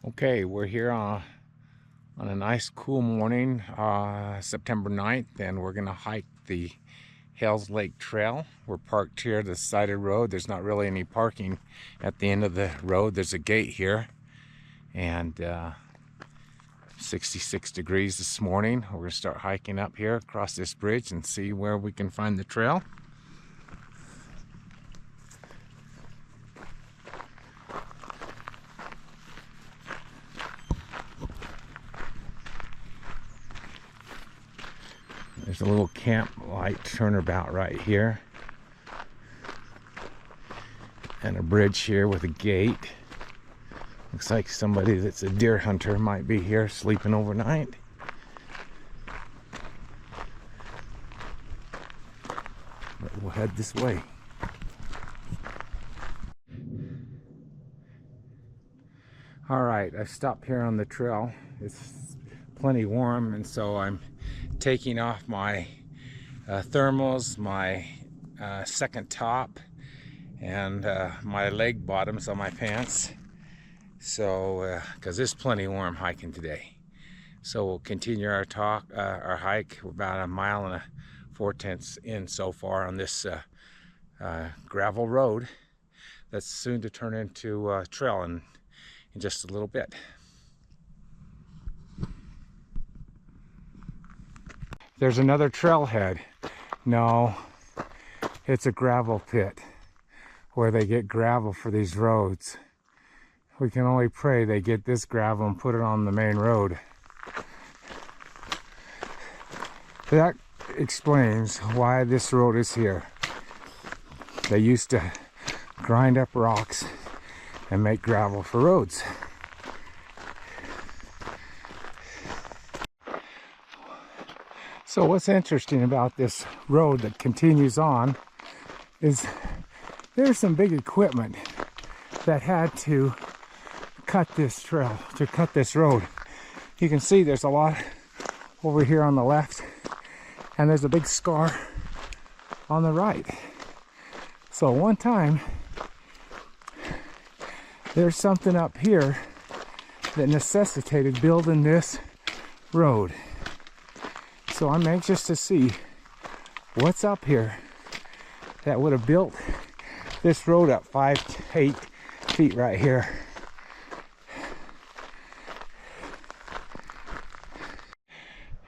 Okay, we're here on a nice cool morning, September 9th, and we're going to hike the Hells Lake Trail. We're parked here at the side of the road. There's not really any parking at the end of the road. There's a gate here, and 66 degrees this morning. We're going to start hiking up here across this bridge and see where we can find the trail. There's a little camplight turnabout right here, and a bridge here with a gate. Looks like somebody that's a deer hunter might be here sleeping overnight. But we'll head this way. All right, I stopped here on the trail. It's plenty warm, and so I'm taking off my thermals, my second top, and my leg bottoms on my pants. So, because it's plenty warm hiking today. So we'll continue our hike. We're about 1.4 miles in so far on this gravel road that's soon to turn into a trail in just a little bit. There's another trailhead. No, it's a gravel pit where they get gravel for these roads. We can only pray they get this gravel and put it on the main road. That explains why this road is here. They used to grind up rocks and make gravel for roads. So what's interesting about this road that continues on is there's some big equipment that had to cut this trail, to cut this road. You can see there's a lot over here on the left, and there's a big scar on the right. So one time, there's something up here that necessitated building this road. So I'm anxious to see what's up here that would have built this road up 5 to 8 feet right here.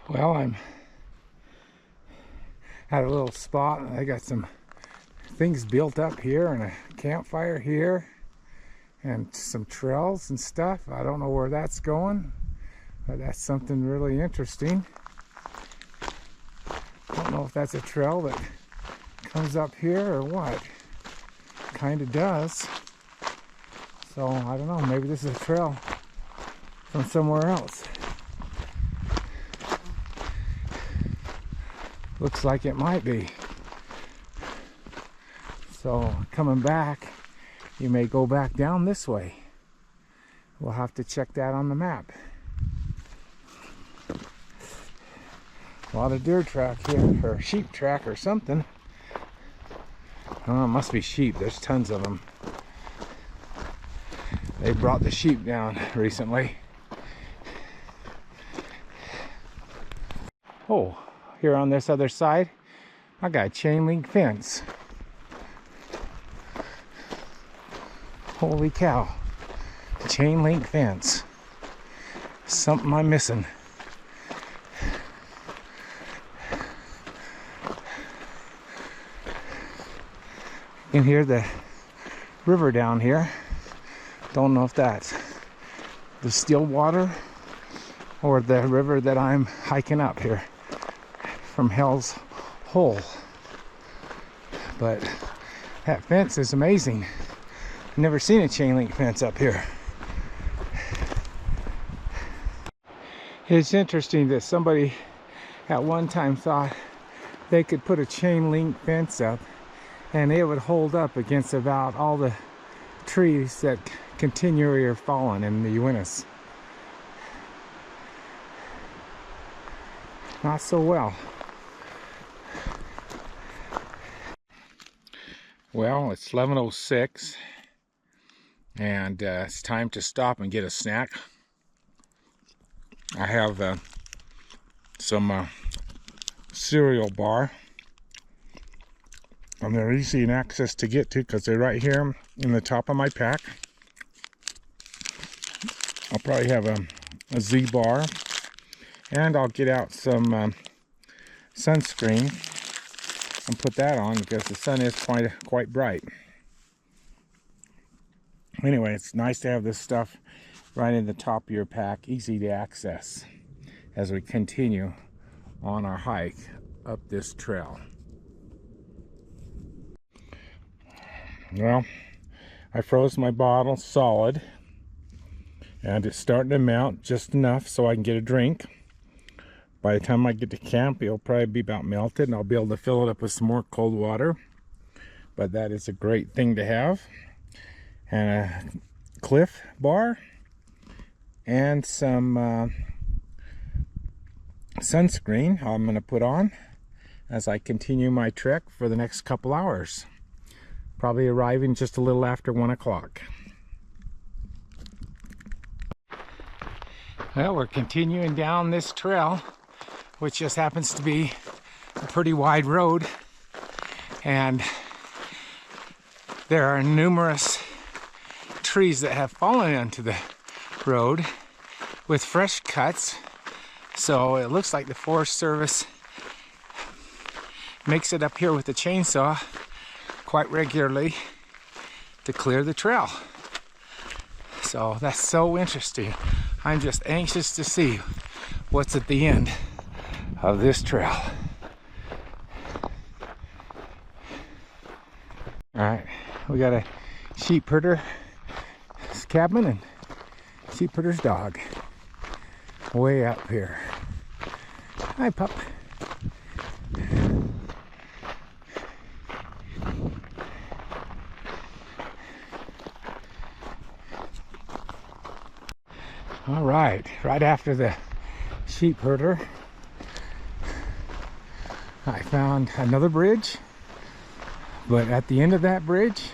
Well, I'm at a little spot. I got some things built up here and a campfire here and some trails and stuff. I don't know where that's going, but that's something really interesting. I don't know if that's a trail that comes up here or what. Kind of does. So I don't know, maybe this is a trail from somewhere else. Looks like it might be. So coming back, you may go back down this way. We'll have to check that on the map. A lot of deer track here, or sheep track or something. Oh, it must be sheep. There's tons of them. They brought the sheep down recently. Oh, here on this other side, I got a chain link fence. Holy cow. Chain link fence. Something I'm missing. You can hear the river down here. Don't know if that's the Stillwater or the river that I'm hiking up here from Hell's Hole. But that fence is amazing. I've never seen a chain link fence up here. It's interesting that somebody at one time thought they could put a chain link fence up and it would hold up against about all the trees that continually are falling in the Uintas. Not so well. Well, it's 11:06 and it's time to stop and get a snack. I have some cereal bar, and they're easy in access to get to because they're right here in the top of my pack. I'll probably have a Z bar, and I'll get out some sunscreen and put that on because the sun is quite bright. Anyway, it's nice to have this stuff right in the top of your pack, easy to access as we continue on our hike up this trail. Well, I froze my bottle solid, and it's starting to melt just enough so I can get a drink. By the time I get to camp, it'll probably be about melted, and I'll be able to fill it up with some more cold water. But that is a great thing to have. And a Cliff bar and some sunscreen I'm going to put on as I continue my trek for the next couple hours. Probably arriving just a little after 1 o'clock. Well, we're continuing down this trail, which just happens to be a pretty wide road, and there are numerous trees that have fallen onto the road with fresh cuts, so it looks like the Forest Service makes it up here with the chainsaw quite regularly to clear the trail. So that's so interesting. I'm just anxious to see what's at the end of this trail. Alright, we got a sheep herder's cabin and sheep herder's dog way up here. Hi, pup. All right after the sheep herder, I found another bridge, but at the end of that bridge,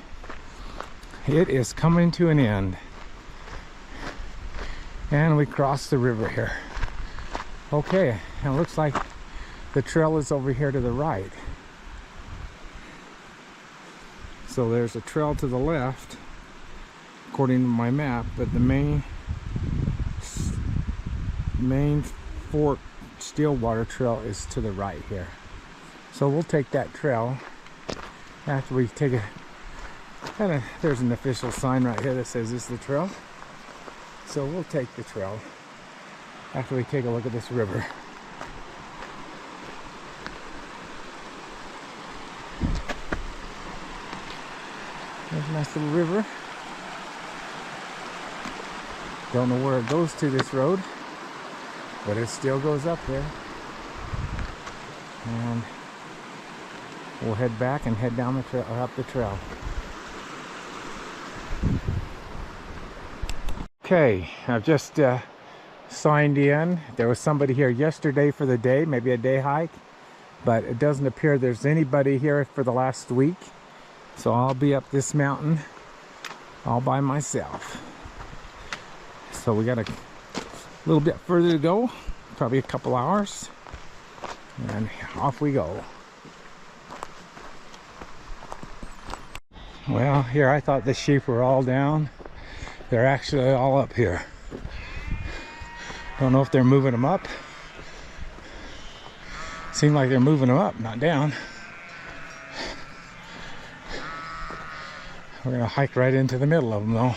it is coming to an end, and we crossed the river here. Okay, and it looks like the trail is over here to the right. So there's a trail to the left according to my map, but the main Fort Stillwater Trail is to the right here. So we'll take that trail after we take a there's an official sign right here that says this is the trail. So we'll take the trail after we take a look at this river. There's a nice little river. Don't know where it goes to, this road, but it still goes up there. And we'll head back and head down the trail, or up the trail. Okay, I've just signed in. There was somebody here yesterday for the day, maybe a day hike, but it doesn't appear there's anybody here for the last week. So I'll be up this mountain all by myself. So we got a little bit further to go, probably a couple hours, and off we go. Well, here I thought the sheep were all down. They're actually all up here. Don't know if they're moving them up. Seems like they're moving them up, not down. We're gonna hike right into the middle of them though.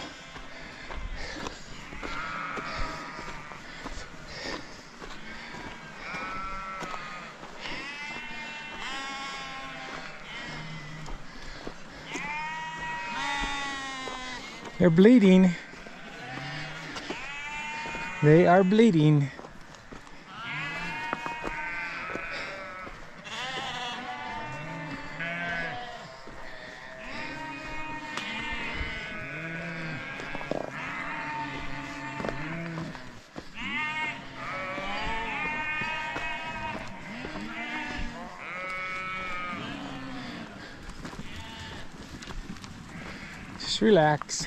They're bleeding. They are bleeding. Just relax.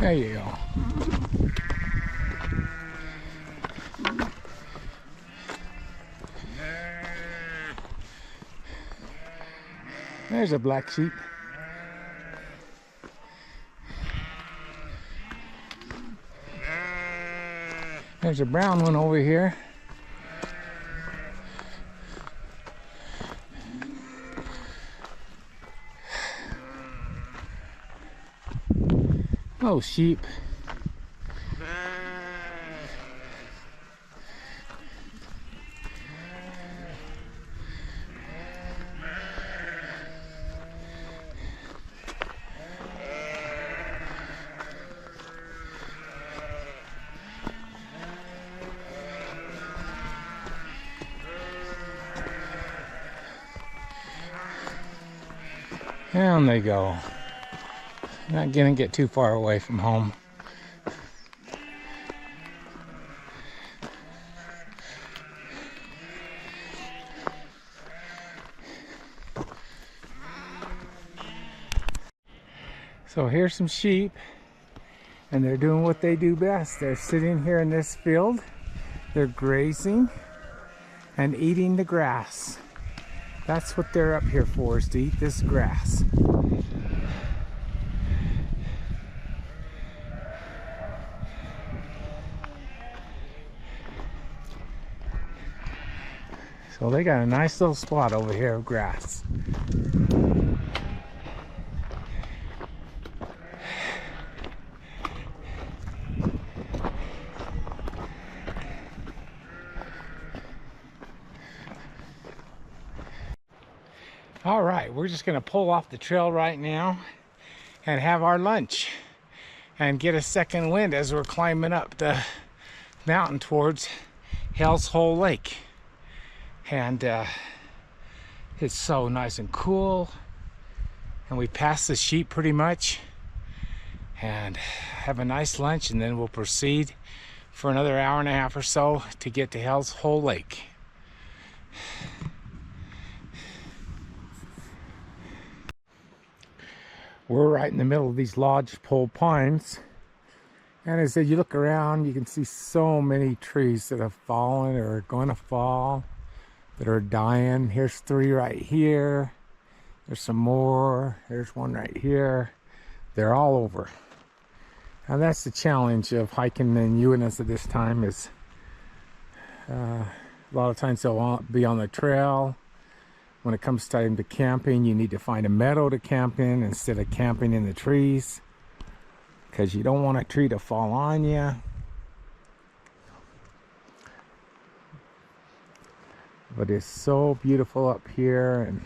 There you go. There's a black sheep. There's a brown one over here. Oh, sheep. Down they go. Not gonna get too far away from home. So here's some sheep, and they're doing what they do best. They're sitting here in this field. They're grazing and eating the grass. That's what they're up here for, is to eat this grass. So they got a nice little spot over here of grass. All right, we're just gonna pull off the trail right now and have our lunch and get a second wind as we're climbing up the mountain towards Hell's Hole Lake. And it's so nice and cool, and we passed the sheep pretty much and have a nice lunch, and then we'll proceed for another hour and a half or so to get to Hell's Hole Lake. We're right in the middle of these lodgepole pines, and as you look around, you can see so many trees that have fallen or are going to fall, that are dying. Here's 3 right here. There's some more. There's one right here. They're all over. And that's the challenge of hiking in Uintas at this time, is a lot of times they'll be on the trail. When it comes time to camping, you need to find a meadow to camp in instead of camping in the trees, because you don't want a tree to fall on you. But it's so beautiful up here, and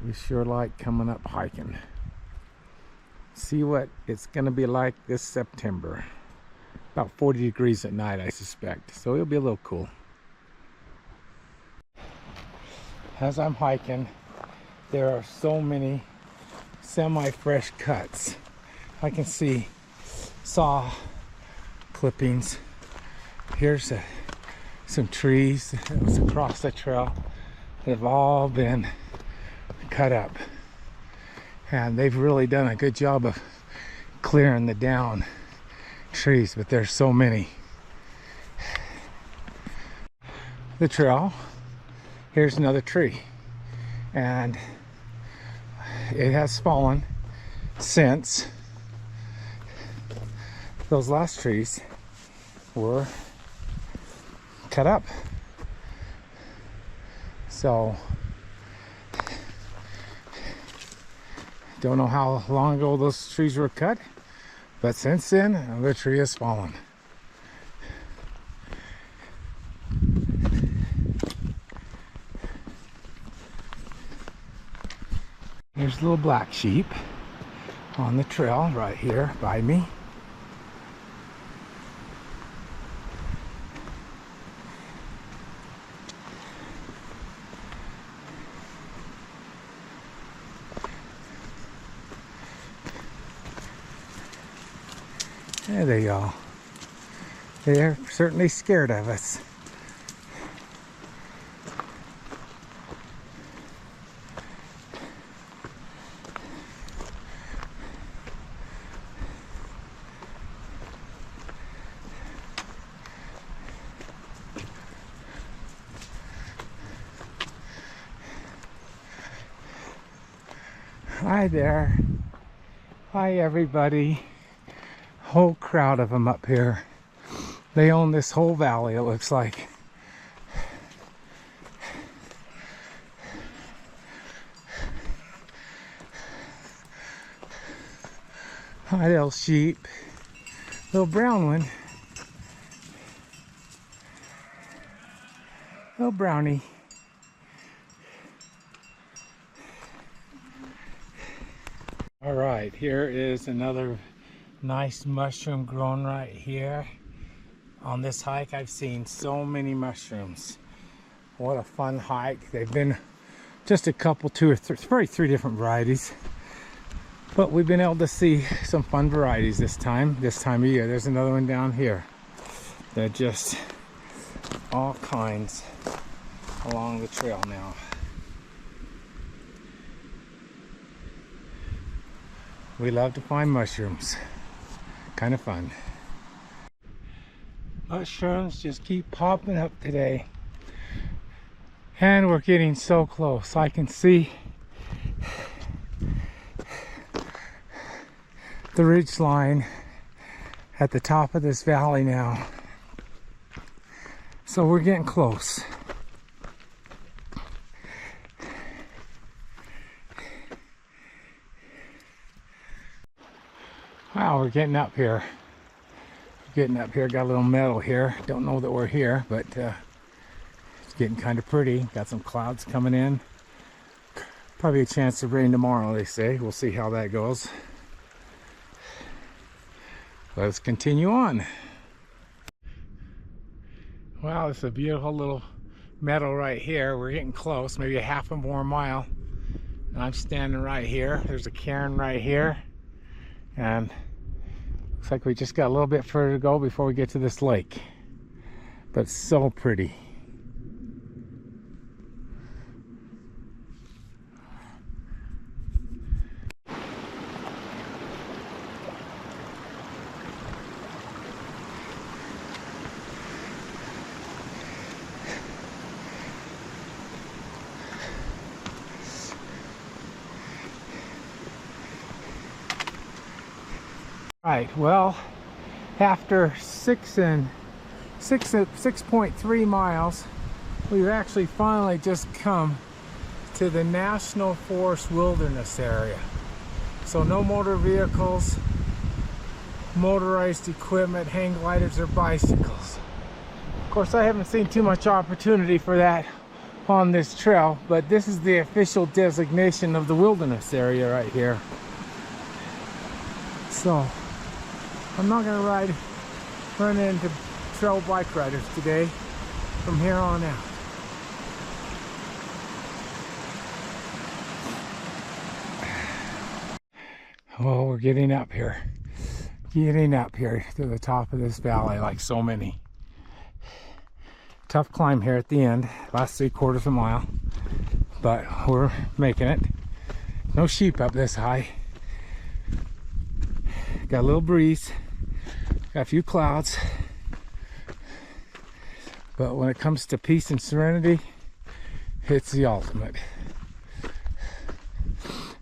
we sure like coming up hiking. See what it's going to be like this September. About 40 degrees at night, I suspect. So it'll be a little cool. As I'm hiking, there are so many semi-fresh cuts. I can see saw clippings. Here's some trees that was across the trail that have all been cut up, and they've really done a good job of clearing the down trees, but there's so many. The trail, here's another tree, and it has fallen since those last trees were cut up. So don't know how long ago those trees were cut, but since then another tree has fallen. There's a little black sheep on the trail right here by me. There they go. They're certainly scared of us. Hi there. Hi everybody. Whole crowd of them up here. They own this whole valley, it looks like. Hi little sheep. Little brown one. Little brownie. All right, here is another nice mushroom grown right here. On this hike, I've seen so many mushrooms. What a fun hike. They've been just a couple, two or three, probably three different varieties. But we've been able to see some fun varieties this time of year. There's another one down here. They're just all kinds along the trail now. We love to find mushrooms. Kind of fun. Mushrooms just keep popping up today. And we're getting so close. I can see the ridge line at the top of this valley now. So we're getting close. Wow, we're getting up here. Got a little meadow here. Don't know that we're here, but it's getting kind of pretty. Got some clouds coming in. Probably a chance of rain tomorrow, they say. We'll see how that goes. Let's continue on. Wow, it's a beautiful little meadow right here. We're getting close, maybe a half a more mile. And I'm standing right here. There's a cairn right here. And looks like we just got a little bit further to go before we get to this lake. But so pretty. Right, well, after 6.3 miles, we've actually finally just come to the National Forest Wilderness area. So no motor vehicles, motorized equipment, hang gliders, or bicycles. Of course, I haven't seen too much opportunity for that on this trail, but this is the official designation of the wilderness area right here. So I'm not going to run into trail bike riders today from here on out. Well, we're getting up here to the top of this valley, like so many. Tough climb here at the end, last 3/4 of a mile, but we're making it. No sheep up this high. Got a little breeze. Got a few clouds, but when it comes to peace and serenity, it's the ultimate.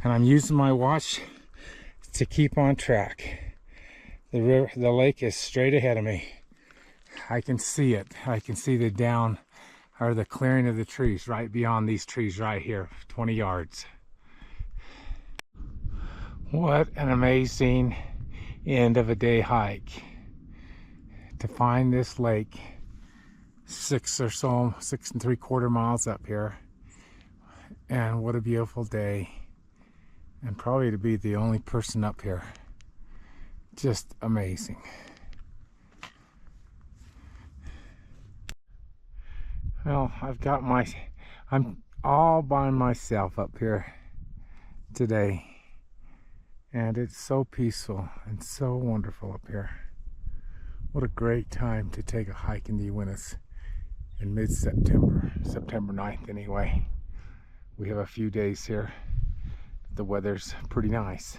And I'm using my watch to keep on track. The lake is straight ahead of me. I can see it. I can see the clearing of the trees right beyond these trees right here, 20 yards. What an amazing end of a day hike. To find this lake 6 3/4 miles up here, and what a beautiful day, and probably to be the only person up here. Just amazing. Well, I'm all by myself up here today, and it's so peaceful and so wonderful up here. What a great time to take a hike in the Uintas in mid-September, September 9th anyway. We have a few days here. The weather's pretty nice.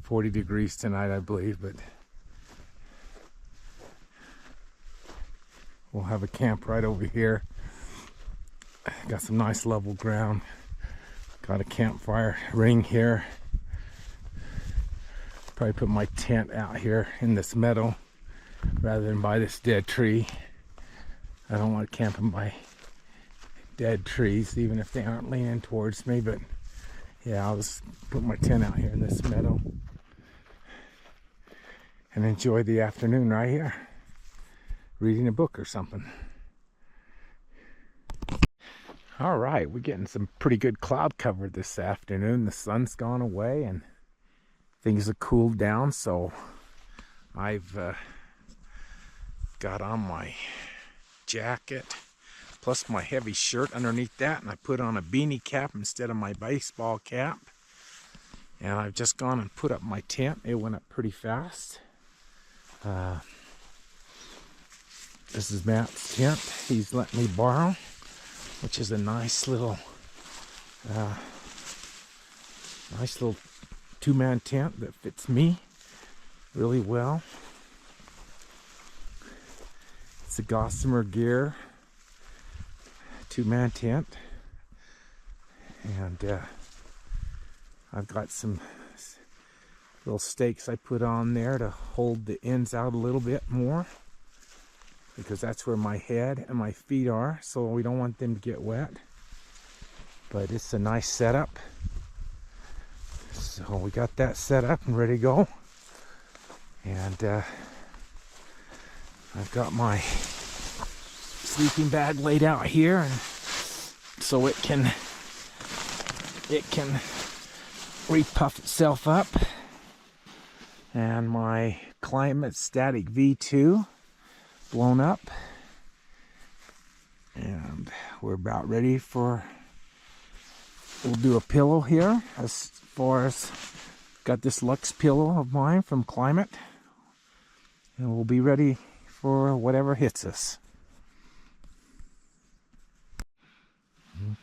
40 degrees tonight, I believe, but we'll have a camp right over here. Got some nice level ground. Got a campfire ring here. Probably put my tent out here in this meadow rather than by this dead tree. I don't want to camp by dead trees, even if they aren't leaning towards me. But yeah, I'll just put my tent out here in this meadow and enjoy the afternoon right here, reading a book or something. All right, we're getting some pretty good cloud cover this afternoon. The sun's gone away and things have cooled down, so I've got on my jacket plus my heavy shirt underneath that, and I put on a beanie cap instead of my baseball cap. And I've just gone and put up my tent. It went up pretty fast. This is Matt's tent he's let me borrow, which is a nice little two-man tent that fits me really well. It's a Gossamer Gear two-man tent, and I've got some little stakes I put on there to hold the ends out a little bit more, because that's where my head and my feet are, so we don't want them to get wet. But it's a nice setup. So we got that set up and ready to go. And I've got my sleeping bag laid out here, and so it can repuff itself up. And my Climate Static V2 blown up, and we're about ready for, we'll do a pillow here. As far as, got this Lux pillow of mine from Climate, and we'll be ready for whatever hits us.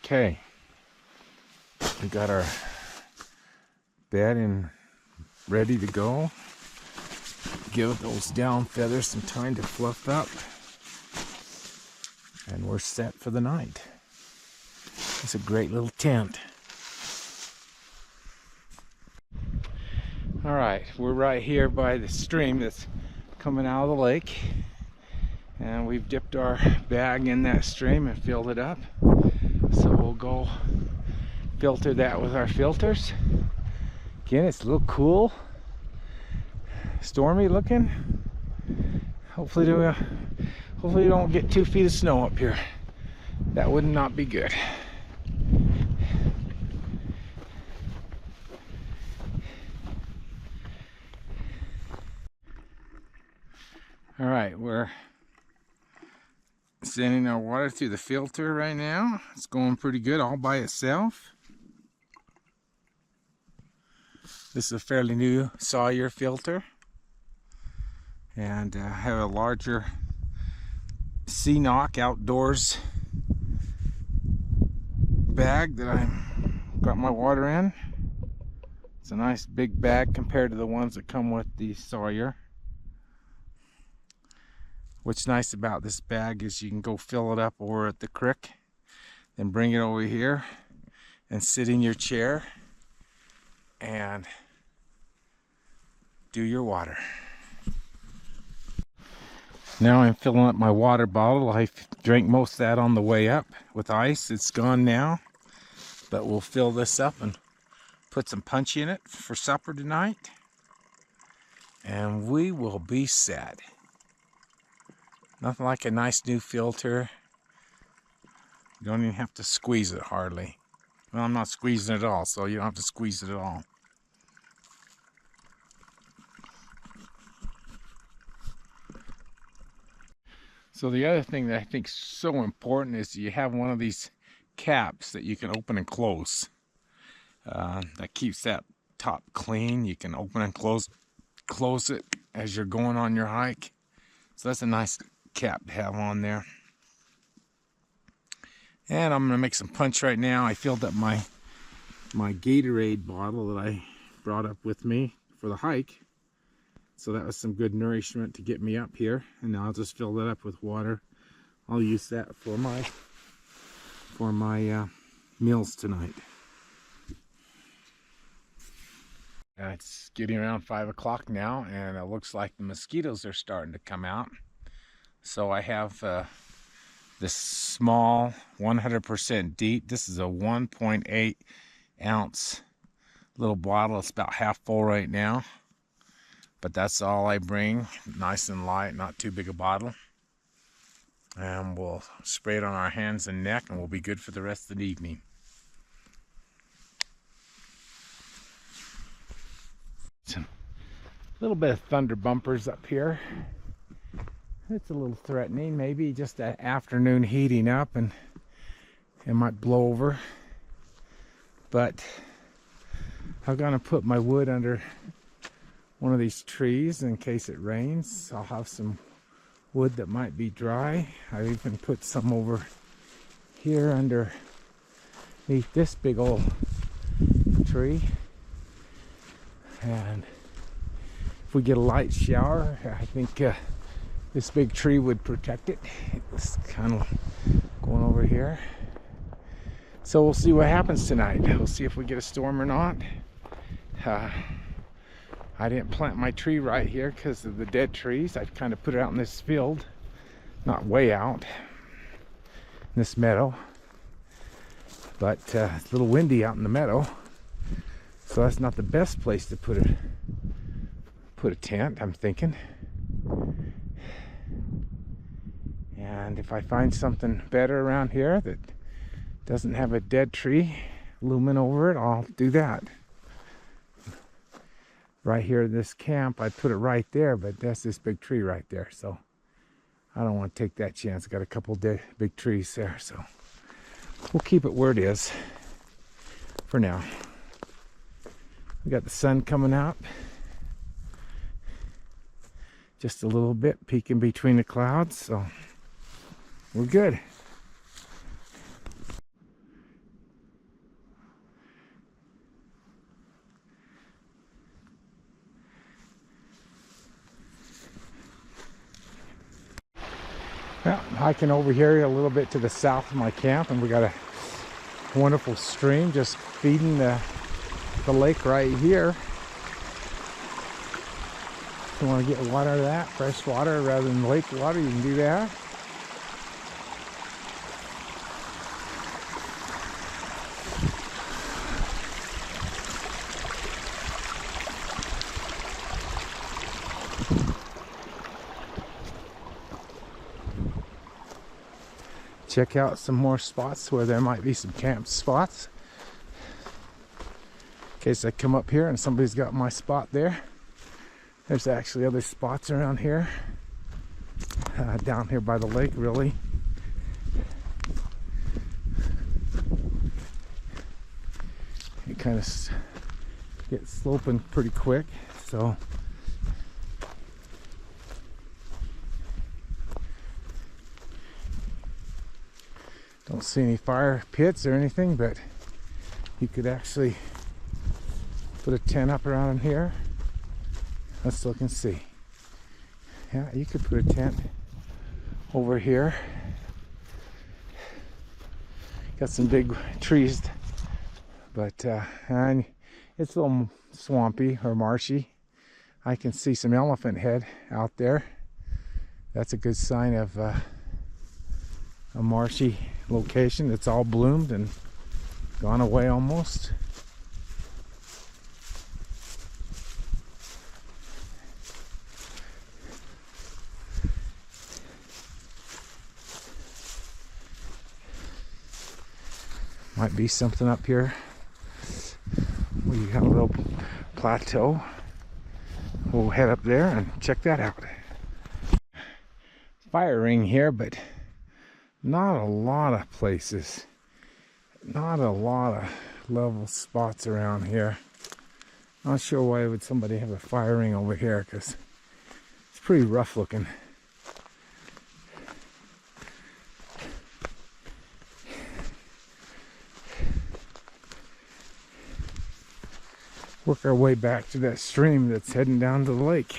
Okay, we got our bed and ready to go. Give those down feathers some time to fluff up, and we're set for the night. It's a great little tent. All right, we're right here by the stream that's coming out of the lake, and we've dipped our bag in that stream and filled it up. So we'll go filter that with our filters. Again, it's a little cool, stormy looking. Hopefully you don't get 2 feet of snow up here. That would not be good. All right, we're sending our water through the filter right now. It's going pretty good all by itself. This is a fairly new Sawyer filter, and I have a larger Knock outdoors bag that I've got my water in. It's a nice big bag compared to the ones that come with the Sawyer. What's nice about this bag is you can go fill it up over at the creek, then bring it over here and sit in your chair and do your water. Now I'm filling up my water bottle. I drank most of that on the way up with ice. It's gone now, but we'll fill this up and put some punch in it for supper tonight, and we will be set. Nothing like a nice new filter. You don't even have to squeeze it hardly. Well, I'm not squeezing it at all, so you don't have to squeeze it at all. So the other thing that I think is so important is you have one of these caps that you can open and close. That keeps that top clean. You can open and close it as you're going on your hike. So that's a nice cap to have on there. And I'm gonna make some punch right now. I filled up my Gatorade bottle that I brought up with me for the hike. So that was some good nourishment to get me up here. And now I'll just fill that up with water. I'll use that for my meals tonight. It's getting around 5 o'clock now, and it looks like the mosquitoes are starting to come out. So I have this small 100% DEET. This is a 1.8 ounce little bottle. It's about half full right now, but that's all I bring. Nice and light, not too big a bottle. And we'll spray it on our hands and neck, and we'll be good for the rest of the evening. A little bit of thunder bumpers up here. It's a little threatening. Maybe just an afternoon heating up, and it might blow over. But I'm gonna put my wood under one of these trees in case it rains. I'll have some wood that might be dry. I even put some over here underneath this big old tree. And if we get a light shower, I think this big tree would protect it. It's kind of going over here. So we'll see what happens tonight. We'll see if we get a storm or not. I didn't plant my tree right here because of the dead trees. I kind of put it out in this field, not way out in this meadow. But it's a little windy out in the meadow. So that's not the best place to put a tent, I'm thinking. And if I find something better around here that doesn't have a dead tree looming over it, I'll do that. Right here in this camp, I put it right there, but that's this big tree right there. So I don't want to take that chance. Got a couple dead big trees there, so we'll keep it where it is for now. We got the sun coming out just a little bit, peeking between the clouds, so we're good. Well, I'm hiking over here a little bit to the south of my camp, and we got a wonderful stream just feeding the lake right here. If you want to get water out of that, fresh water rather than lake water, you can do that. Check out some more spots where there might be some camp spots. In case I come up here and somebody's got my spot there. There's actually other spots around here. Down here by the lake, really. It kind of gets sloping pretty quick, so don't see any fire pits or anything, but you could actually put a tent up around here. Let's look and see. Yeah, you could put a tent over here. Got some big trees, but and it's a little swampy or marshy. I can see some elephant head out there. That's a good sign of a marshy location. It's all bloomed and gone away almost. Might be something up here. We got a little plateau. We'll head up there and check that out. Fire ring here, but not a lot of places. Not a lot of level spots around here. Not sure why would somebody have a fire ring over here, because it's pretty rough looking. Work our way back to that stream that's heading down to the lake.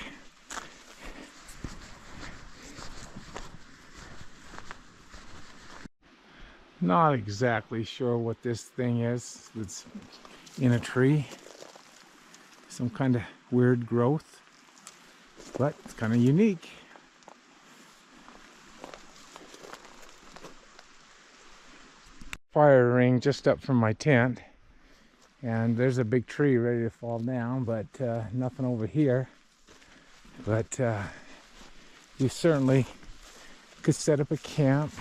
Not exactly sure what this thing is that's in a tree. some kind of weird growth, but it's kind of unique. Fire ring just up from my tent, and there's a big tree ready to fall down, but nothing over here. But you certainly could set up a camp,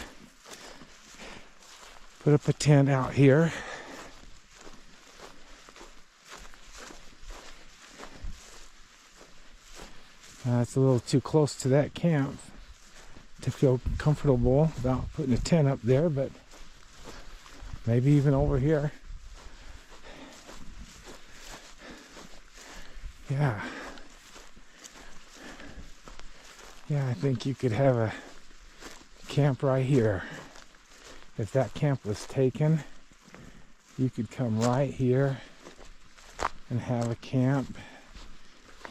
put up a tent out here. It's a little too close to that camp to feel comfortable about putting a tent up there, but maybe even over here. Yeah, I think you could have a camp right here. If that camp was taken, you could come right here and have a camp.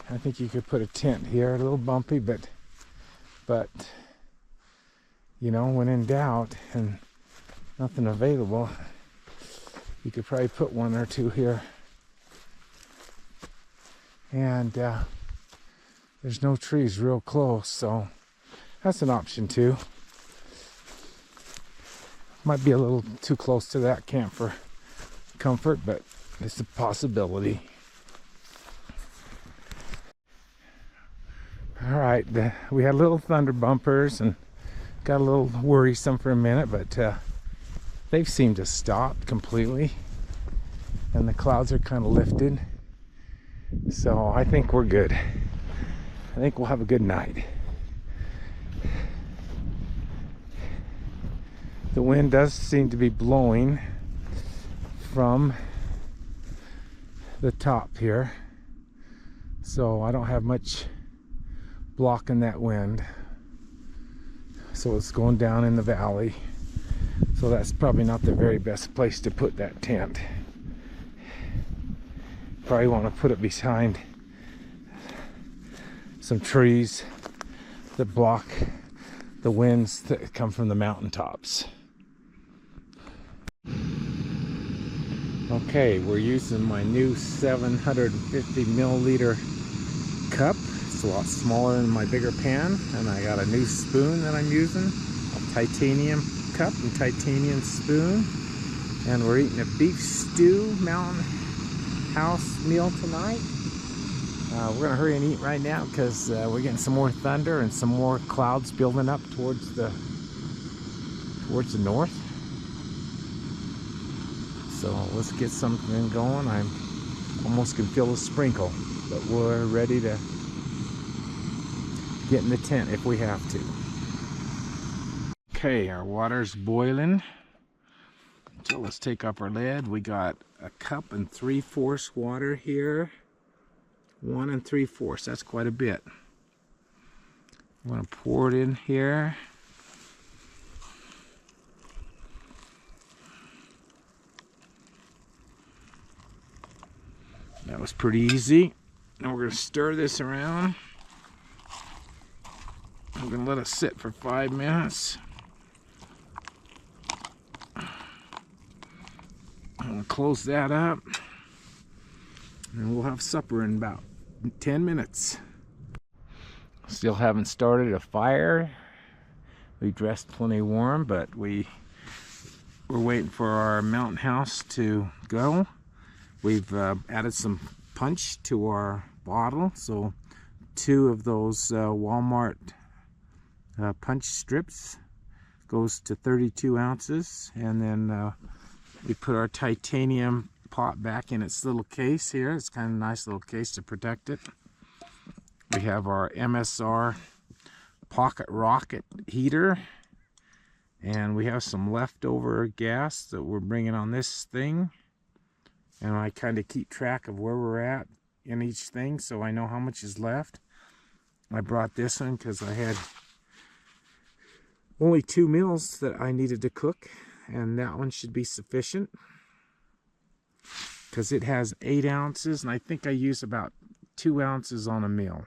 I think you could put a tent here, a little bumpy, but you know, when in doubt and nothing available, you could probably put one or two here. And there's no trees real close, so that's an option too. Might be a little too close to that camp for comfort, but it's a possibility. All right, we had little thunder bumpers and got a little worrisome for a minute, but they've seemed to stop completely, and the clouds are kind of lifted. So I think we're good. I think we'll have a good night. The wind does seem to be blowing from the top here, so I don't have much blocking that wind. So it's going down in the valley, so that's probably not the very best place to put that tent. Probably want to put it behind some trees that block the winds that come from the mountaintops. Okay, we're using my new 750 milliliter cup. It's a lot smaller than my bigger pan, and I got a new spoon that I'm using, a titanium cup and titanium spoon. And we're eating a beef stew mountain house meal tonight. We're gonna hurry and eat right now because we're getting some more thunder and some more clouds building up towards the north. So let's get something going. I almost can feel a sprinkle, but we're ready to get in the tent if we have to. Okay, our water's boiling. So let's take off our lid. We got a cup and 3/4 water here. 1 3/4. That's quite a bit. I'm gonna pour it in here. That was pretty easy. Now we're gonna stir this around. I'm gonna let it sit for 5 minutes. I'm gonna close that up, and we'll have supper in about 10 minutes. Still haven't started a fire. We dressed plenty warm, but we're waiting for our mountain house to go. We've added some punch to our bottle, so 2 of those Walmart punch strips goes to 32 ounces, and then we put our titanium pot back in its little case here. It's kind of a nice little case to protect it. We have our MSR pocket rocket heater, and we have some leftover gas that we're bringing on this thing, and I kind of keep track of where we're at in each thing so I know how much is left. I brought this one because I had only 2 meals that I needed to cook, and that one should be sufficient because it has 8 ounces, and I think I use about 2 ounces on a meal,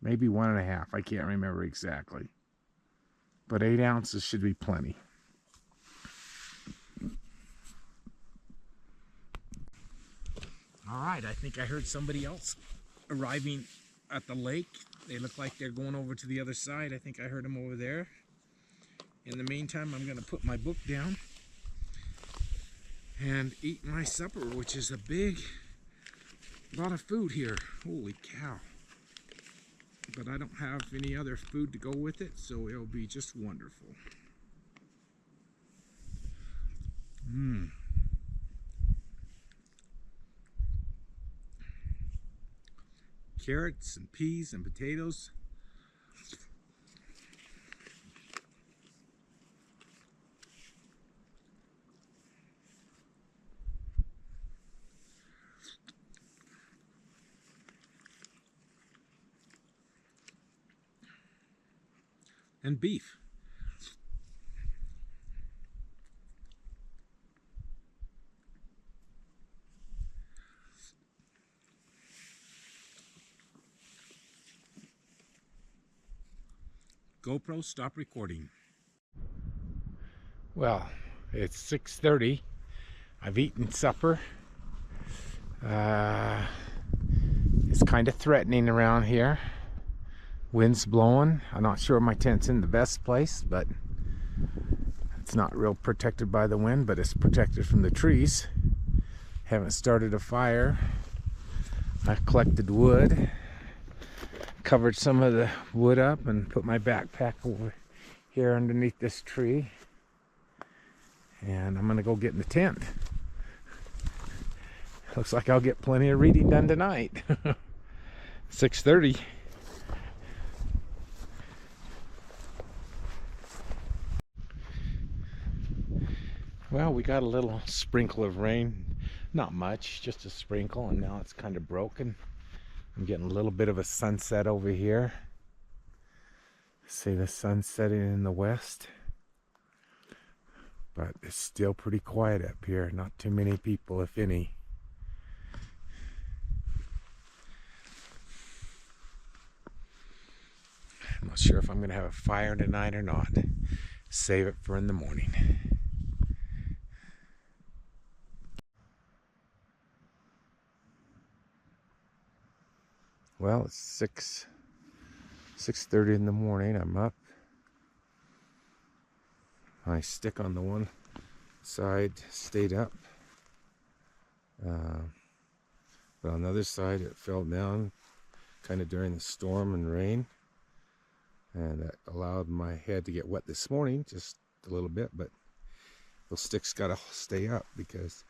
maybe 1.5. I can't remember exactly, but 8 ounces should be plenty. All right, I think I heard somebody else arriving at the lake. They look like they're going over to the other side. I think I heard them over there. In the meantime, I'm gonna put my book down and eat my supper, which is a lot of food here. Holy cow. But I don't have any other food to go with it, so it'll be just wonderful. Carrots and peas and potatoes. And beef. GoPro, stop recording. Well, it's 6:30. I've eaten supper. It's kind of threatening around here. Wind's blowing. I'm not sure my tent's in the best place, but it's not real protected by the wind, but it's protected from the trees. Haven't started a fire. I collected wood, covered some of the wood up, and put my backpack over here underneath this tree. And I'm gonna go get in the tent. Looks like I'll get plenty of reading done tonight. 6:30. Well, we got a little sprinkle of rain. Not much, just a sprinkle, and now it's kind of broken. I'm getting a little bit of a sunset over here. See the sun setting in the west. But it's still pretty quiet up here. Not too many people, if any. I'm not sure if I'm going to have a fire tonight or not. Save it for in the morning. Well, it's 6:30 in the morning. I'm up. My stick on the one side stayed up. But on the other side it fell down kind of during the storm and rain. And that allowed my head to get wet this morning, just a little bit, but those sticks gotta stay up because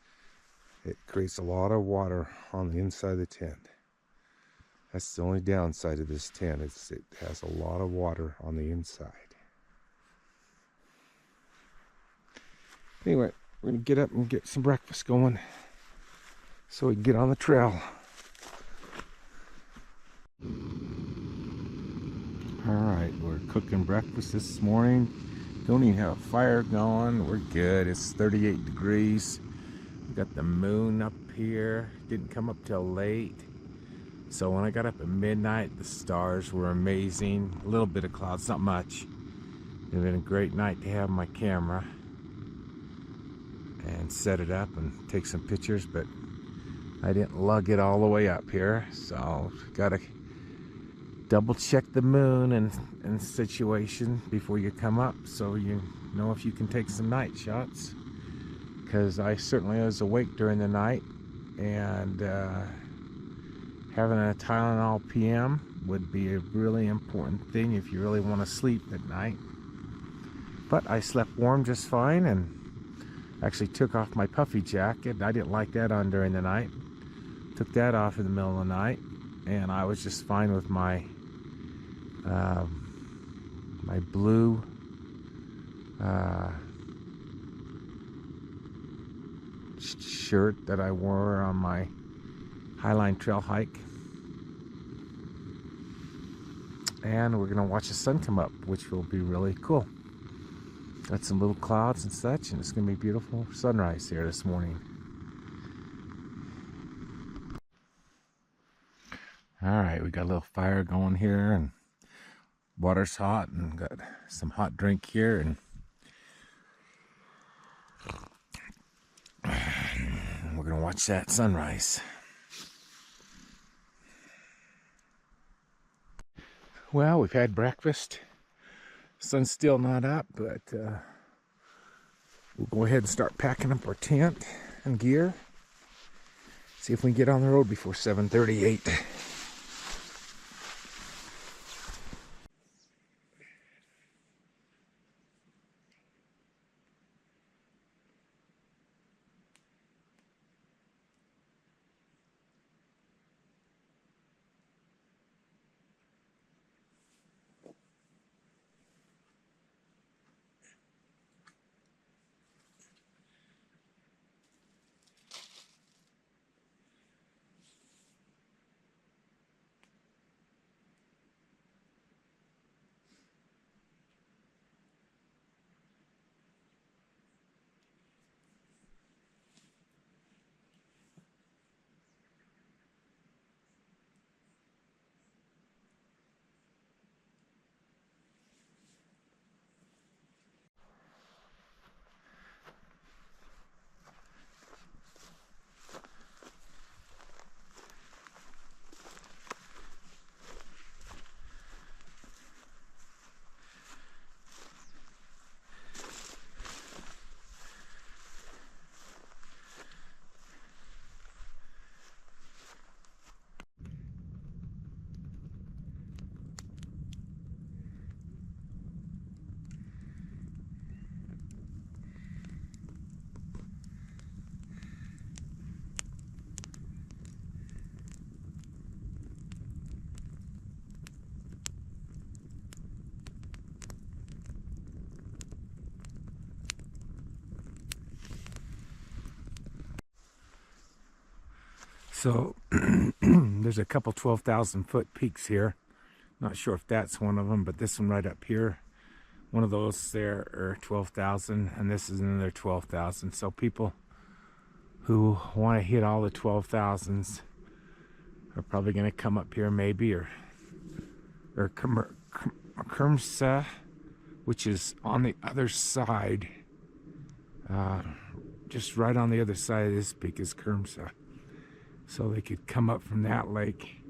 it creates a lot of water on the inside of the tent. That's the only downside of this tent, is it has a lot of water on the inside. Anyway, we're gonna get up and get some breakfast going so we can get on the trail. Alright, we're cooking breakfast this morning. Don't even have a fire going. We're good. It's 38 degrees. We got the moon up here. Didn't come up till late. So when I got up at midnight, the stars were amazing. A little bit of clouds, not much. It's been a great night to have my camera and set it up and take some pictures, but I didn't lug it all the way up here. So gotta double check the moon and situation before you come up, so you know if you can take some night shots. Because I certainly was awake during the night, and having a Tylenol PM would be a really important thing if you really want to sleep at night. But I slept warm just fine, and actually took off my puffy jacket. I didn't like that on during the night. Took that off in the middle of the night, and I was just fine with my my blue shirt that I wore on my Highline Trail hike. And we're gonna watch the sun come up, which will be really cool. Got some little clouds and such, and it's gonna be beautiful sunrise here this morning. Alright, we got a little fire going here, and water's hot, and got some hot drink here, and we're gonna watch that sunrise. Well, we've had breakfast. Sun's still not up, but we'll go ahead and start packing up our tent and gear. See if we can get on the road before 7:38. So there's a couple 12,000 foot peaks here. Not sure if that's one of them, but this one right up here, one of those there are 12,000, and this is another 12,000. So people who want to hit all the 12,000s are probably going to come up here maybe, or Kermsa, which is on the other side, just right on the other side of this peak is Kermsa. So they could come up from that lake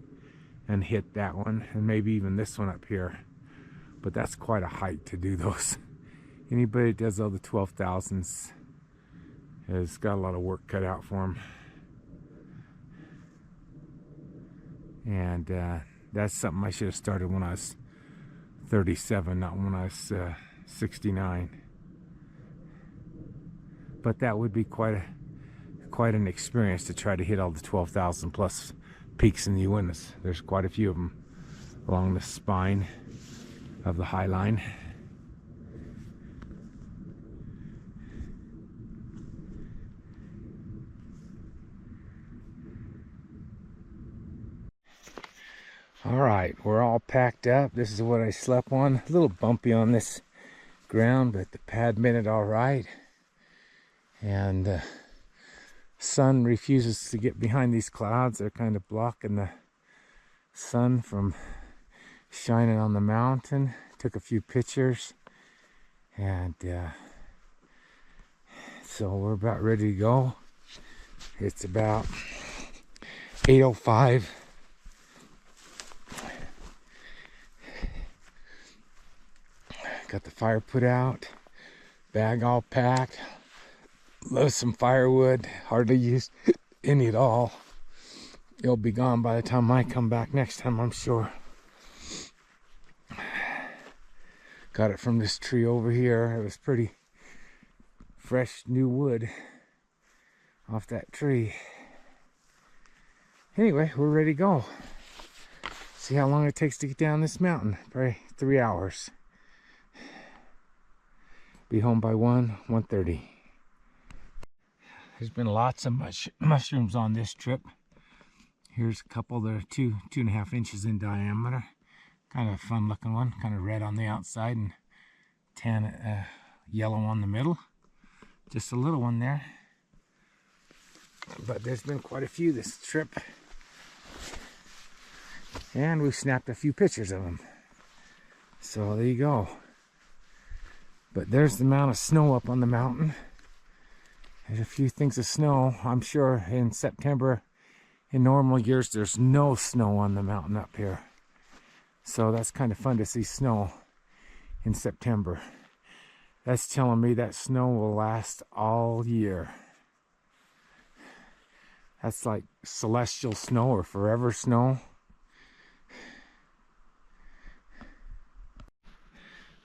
and hit that one, and maybe even this one up here. But that's quite a hike to do those. Anybody that does all the 12,000s has got a lot of work cut out for them. And that's something I should have started when I was 37, not when I was 69. But that would be quite an experience to try to hit all the 12,000 plus peaks in the Uintas. There's quite a few of them along the spine of the High Line. All right, we're all packed up. This is what I slept on. A little bumpy on this ground, but the pad made it all right. And sun refuses to get behind these clouds. They're kind of blocking the sun from shining on the mountain. Took a few pictures, and so we're about ready to go. It's about 8:05. Got the fire put out, bag all packed. Left some firewood, hardly used any at all. It'll be gone by the time I come back next time, I'm sure. Got it from this tree over here. It was pretty fresh new wood off that tree. Anyway, we're ready to go. See how long it takes to get down this mountain. Probably 3 hours. Be home by 1:30. There's been lots of mushrooms on this trip. Here's a couple that are 2.5 inches in diameter. Kind of a fun looking one. Kind of red on the outside and tan yellow on the middle. Just a little one there. But there's been quite a few this trip. And we've snapped a few pictures of them. So there you go. But there's the amount of snow up on the mountain. There's a few things of snow. I'm sure in September, in normal years, there's no snow on the mountain up here. So that's kind of fun to see snow in September. That's telling me that snow will last all year. That's like celestial snow or forever snow.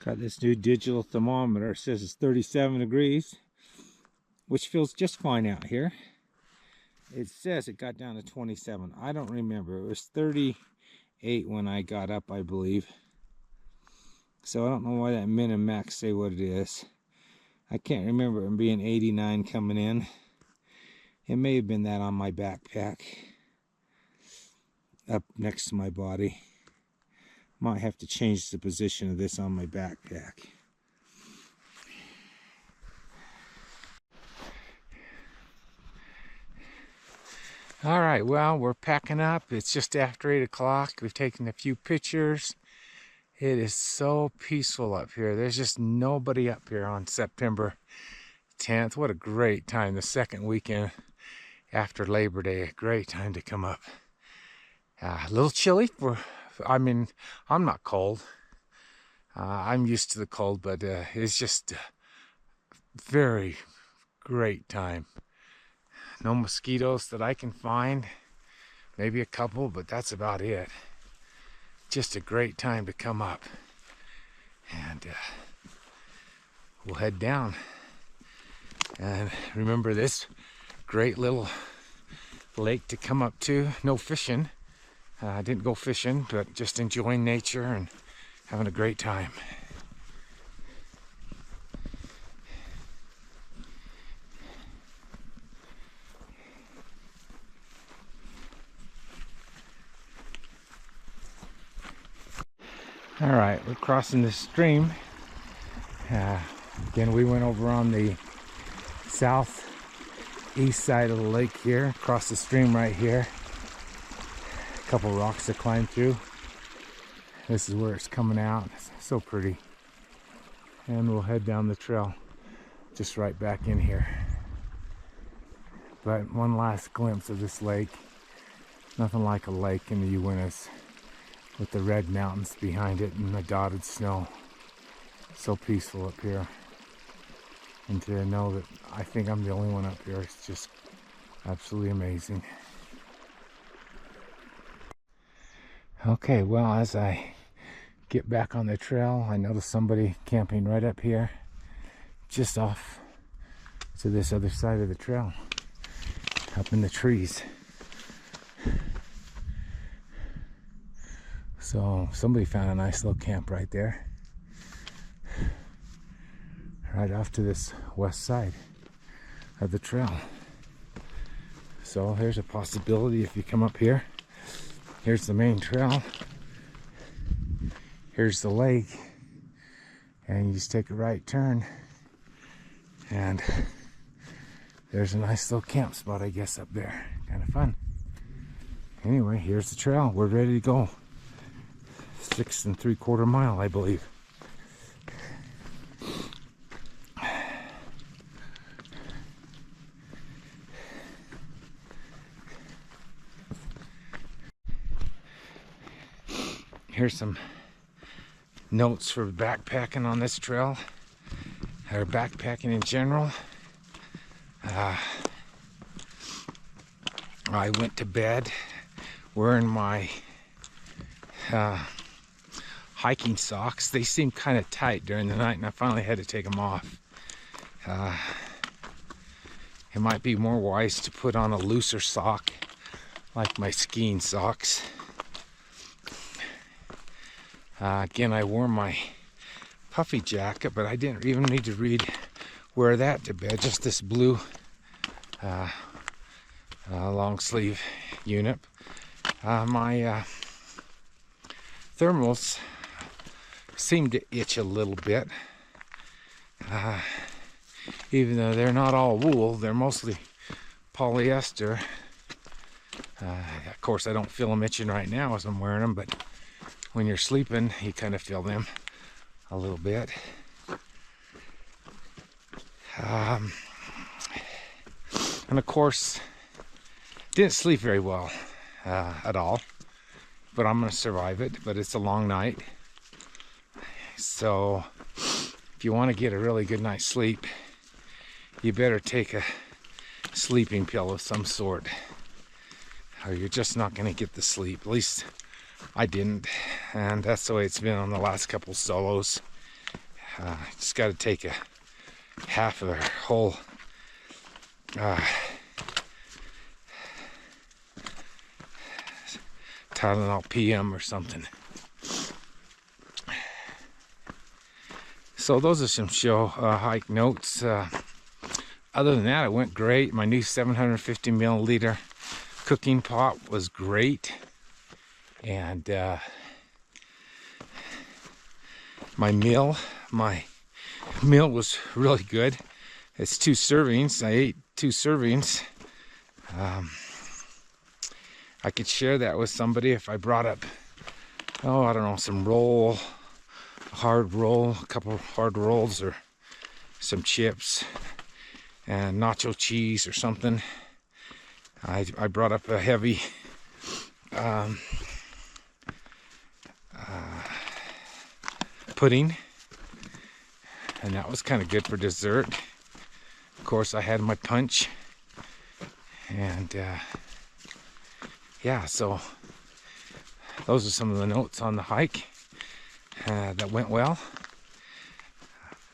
Got this new digital thermometer. It says it's 37 degrees, which feels just fine out here. It says it got down to 27. I don't remember. It was 38 when I got up, I believe. So I don't know why that min and max say what it is. I can't remember it being 89 coming in. It may have been that on my backpack up next to my body. Might have to change the position of this on my backpack. All right, well, we're packing up. It's just after 8 o'clock. We've taken a few pictures. It is so peaceful up here. There's just nobody up here on September 10th. What a great time. The second weekend after Labor Day. A great time to come up. A little chilly. I mean, I'm not cold. I'm used to the cold, but it's just a very great time. No mosquitoes that I can find. Maybe a couple, but that's about it. Just a great time to come up. And we'll head down. And remember this great little lake to come up to. No fishing. I didn't go fishing, but just enjoying nature and having a great time. All right, we're crossing this stream. Again, we went over on the southeast side of the lake here, across the stream right here. A couple rocks to climb through. This is where it's coming out. It's so pretty. And we'll head down the trail just right back in here. But one last glimpse of this lake. Nothing like a lake in the Uintas, with the red mountains behind it and the dotted snow. So peaceful up here. And to know that I think I'm the only one up here, it's just absolutely amazing. Okay, well, as I get back on the trail, I notice somebody camping right up here, just off to this other side of the trail, up in the trees. So somebody found a nice little camp right there, right off to this west side of the trail. So here's a possibility if you come up here. Here's the main trail. Here's the lake. And you just take a right turn. And there's a nice little camp spot, I guess, up there. Kind of fun. Anyway, here's the trail. We're ready to go. 6 3/4 mile, I believe. Here's some notes for backpacking on this trail, or backpacking in general. I went to bed wearing my hiking socks. They seemed kind of tight during the night, and I finally had to take them off. It might be more wise to put on a looser sock, like my skiing socks. Again, I wore my puffy jacket, but I didn't even need to wear that to bed. Just this blue long sleeve unit. My thermals seem to itch a little bit, even though they're not all wool. They're mostly polyester. Of course, I don't feel them itching right now as I'm wearing them, but when you're sleeping, you kind of feel them a little bit. And of course, didn't sleep very well at all. but I'm gonna survive it. But it's a long night, so if you want to get a really good night's sleep, you better take a sleeping pill of some sort, or you're just not going to get the sleep. At least I didn't, and that's the way it's been on the last couple solos. Just got to take a half of a whole Tylenol PM or something. So those are some hike notes. Other than that, it went great. My new 750 milliliter cooking pot was great, and my meal was really good. It's 2 servings. I ate 2 servings. I could share that with somebody if I brought up, I don't know, some hard roll, a couple of hard rolls, or some chips and nacho cheese or something. I brought up a heavy pudding, and that was kind of good for dessert. Of course, I had my punch, and yeah, so those are some of the notes on the hike that went well.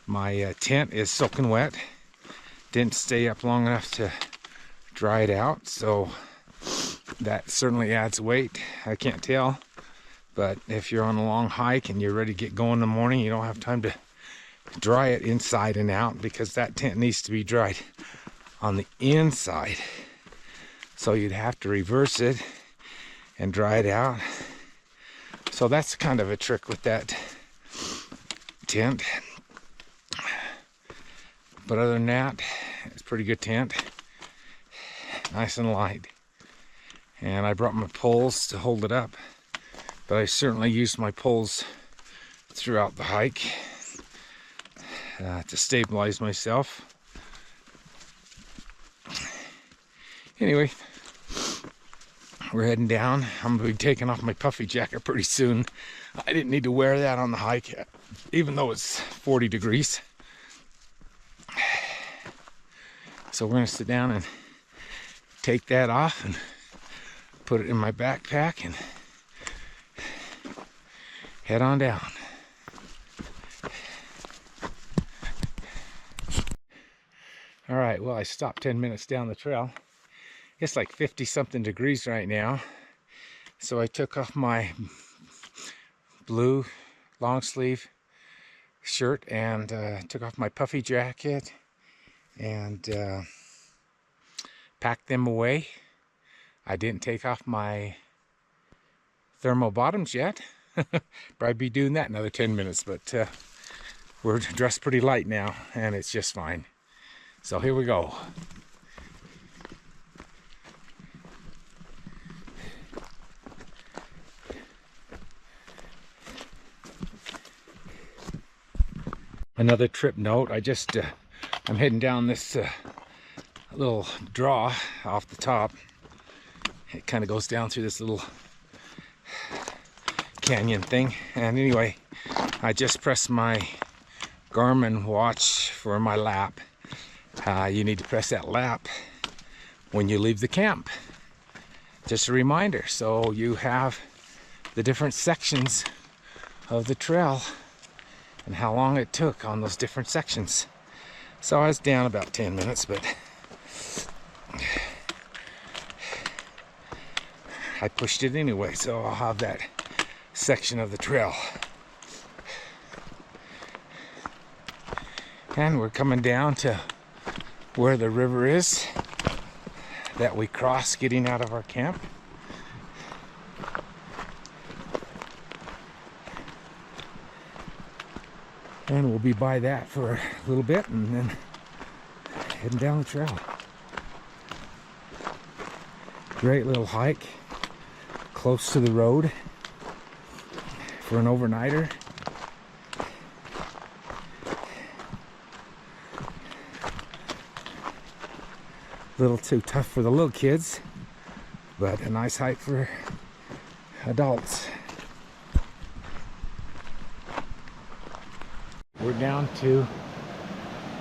My tent is soaking wet. Didn't stay up long enough to dry it out, so that certainly adds weight. I can't tell, but if you're on a long hike and you're ready to get going in the morning, you don't have time to dry it inside and out, because that tent needs to be dried on the inside. So you'd have to reverse it and dry it out. So that's kind of a trick with that tent. But other than that, it's a pretty good tent. Nice and light. And I brought my poles to hold it up, but I certainly used my poles throughout the hike to stabilize myself. Anyway, we're heading down. I'm going to be taking off my puffy jacket pretty soon. I didn't need to wear that on the hike, even though it's 40 degrees. So we're going to sit down and take that off and put it in my backpack and head on down. All right, well, I stopped 10 minutes down the trail. It's like 50 something degrees right now. So I took off my blue long sleeve shirt and took off my puffy jacket and packed them away. I didn't take off my thermal bottoms yet. Probably be doing that another 10 minutes, but we're dressed pretty light now, and it's just fine. So here we go. Another trip note. I'm heading down this little draw off the top. It kind of goes down through this little canyon thing. And anyway, I just pressed my Garmin watch for my lap. You need to press that lap when you leave the camp. Just a reminder, so you have the different sections of the trail and how long it took on those different sections. So I was down about 10 minutes, but I pushed it anyway, so I'll have that section of the trail. And we're coming down to where the river is that we cross getting out of our camp. And we'll be by that for a little bit and then heading down the trail. Great little hike, close to the road for an overnighter. A little too tough for the little kids, but a nice hike for adults. We're down to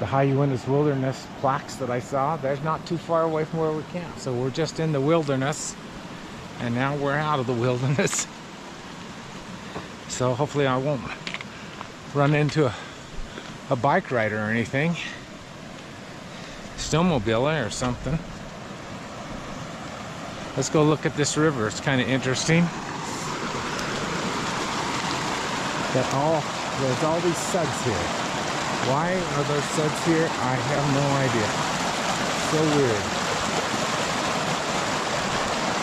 the High Uintas Wilderness plaques that I saw. They're not too far away from where we camp. So we're just in the wilderness, and now we're out of the wilderness. So hopefully I won't run into a bike rider or anything. Snowmobile or something. Let's go look at this river. It's kind of interesting. There's all these suds here. Why are those suds here? I have no idea. So weird.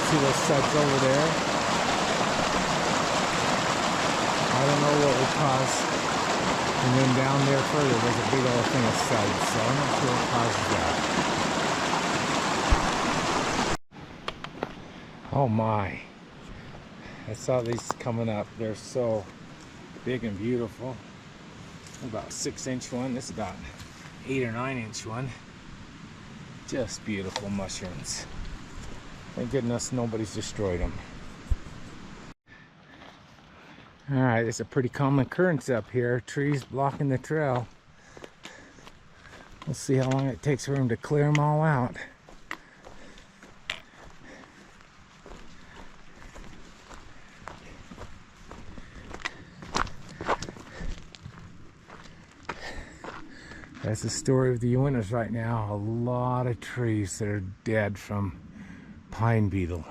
See those suds over there? I don't know what would cause. And then down there further, there's a big old thing of suds. So I'm not sure what causes that. Oh my. I saw these coming up. They're so big and beautiful. About 6-inch one. This is about 8 or 9-inch one. Just beautiful mushrooms. Thank goodness nobody's destroyed them. Alright, it's a pretty common occurrence up here. Trees blocking the trail. We'll see how long it takes for them to clear them all out. That's the story of the Uintas right now. A lot of trees that are dead from pine beetle.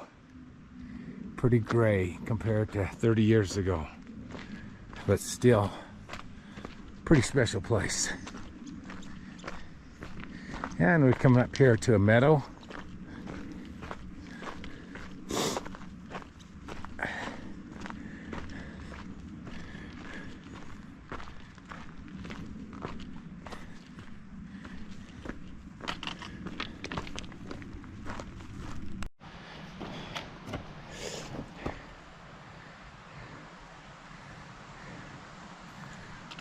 Pretty gray compared to 30 years ago. But still, pretty special place. And we're coming up here to a meadow.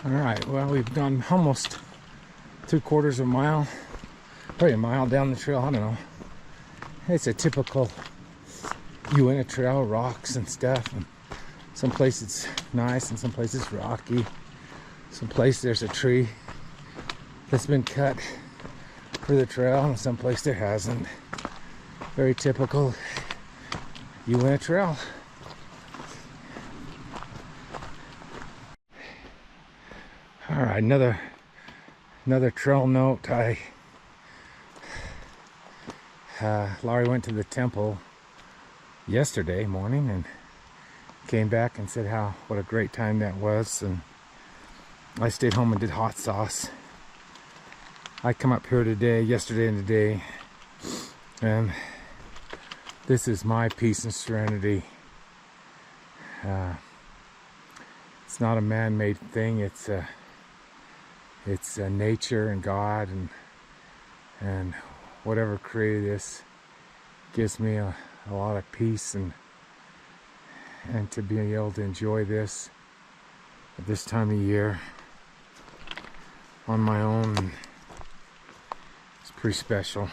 Alright, well, we've done almost 3/4 of a mile, probably a mile down the trail, I don't know. It's a typical Uinta trail, rocks and stuff. And some places it's nice and some places rocky. Some place there's a tree that's been cut for the trail and some place there hasn't. Very typical Uinta trail. All right, another trail note. Laurie went to the temple yesterday morning and came back and said what a great time that was, and I stayed home and did hot sauce. I come up here yesterday and today, and this is my peace and serenity. It's not a man-made thing. It's nature and God and whatever created this gives me a lot of peace, and to be able to enjoy this at this time of year on my own, it's pretty special.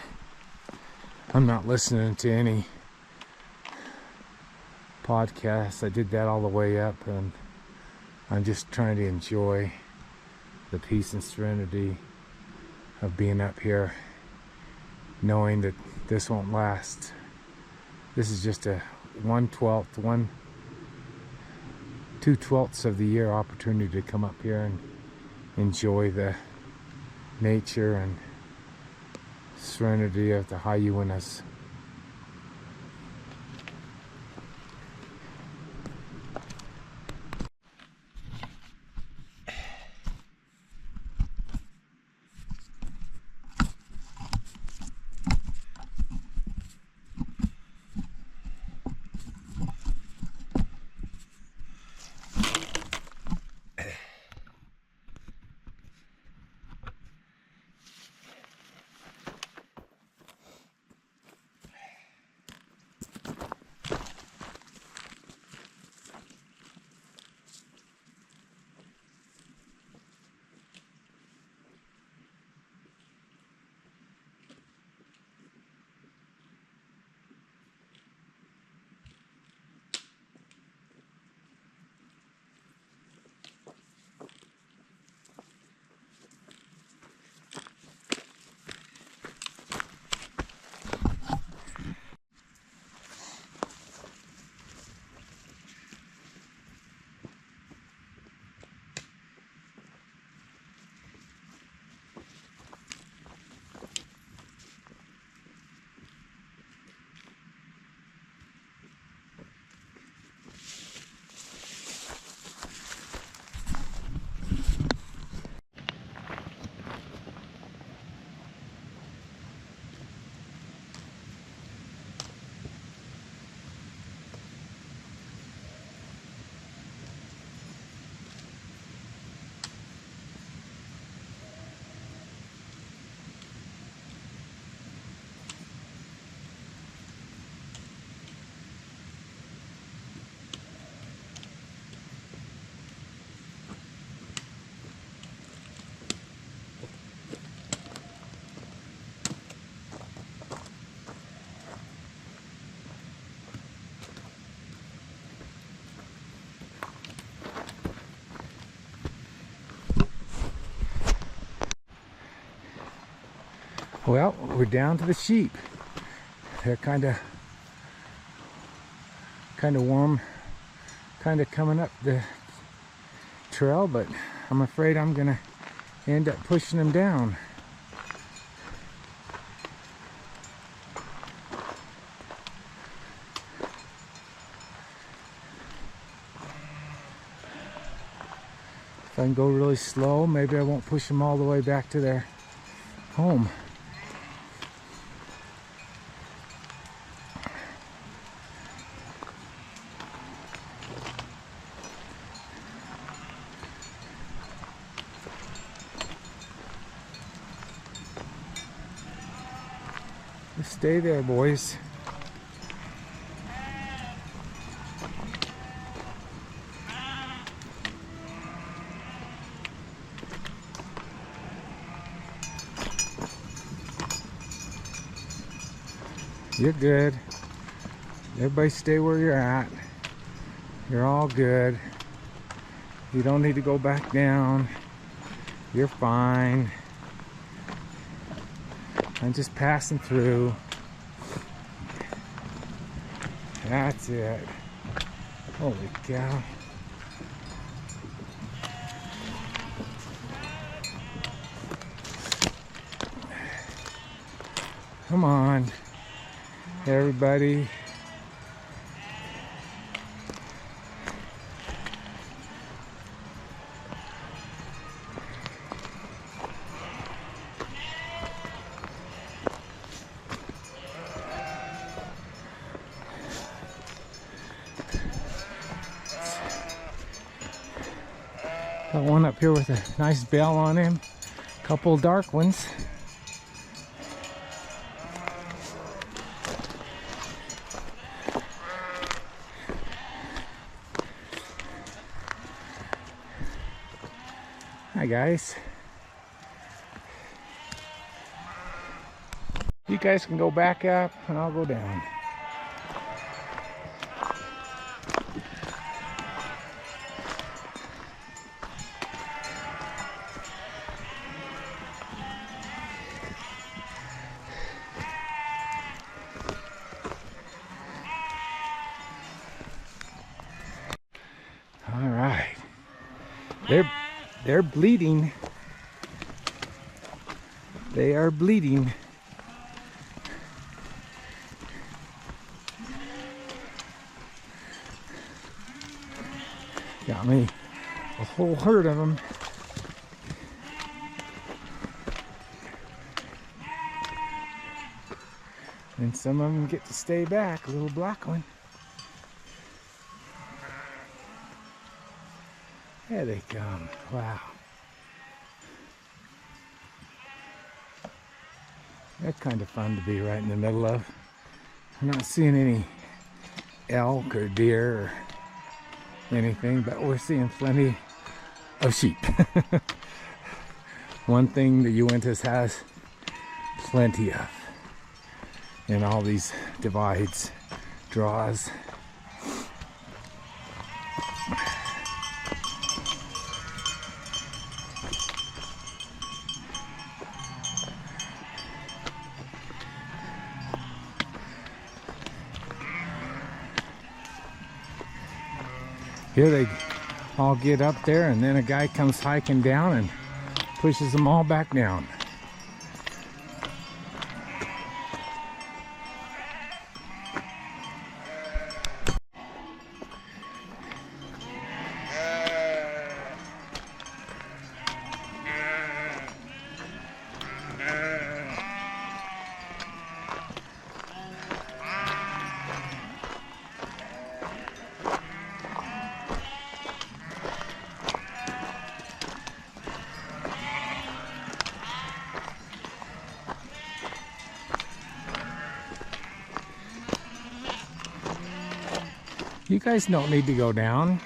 I'm not listening to any podcasts. I did that all the way up, and I'm just trying to enjoy the peace and serenity of being up here, knowing that this won't last. This is just a 2/12 of the year opportunity to come up here and enjoy the nature and serenity of the High Uintas. Well, we're down to the sheep. They're kind of warm, kind of coming up the trail, but I'm afraid I'm gonna end up pushing them down. If I can go really slow, maybe I won't push them all the way back to their home. Just stay there, boys. You're good. Everybody stay where you're at. You're all good. You don't need to go back down. You're fine. I'm just passing through. That's it. Holy cow. Come on, everybody. Got one up here with a nice bell on him. Couple dark ones. Hi guys. You guys can go back up and I'll go down. All right. They're bleeding. They are bleeding. Got me a whole herd of them. And some of them get to stay back. A little black one. There they come. Wow. That's kind of fun to be right in the middle of. I'm not seeing any elk or deer or anything, but we're seeing plenty of sheep. One thing the Uintas has plenty of in all these divides, draws. Here they all get up there, and then a guy comes hiking down and pushes them all back down. You guys don't need to go down.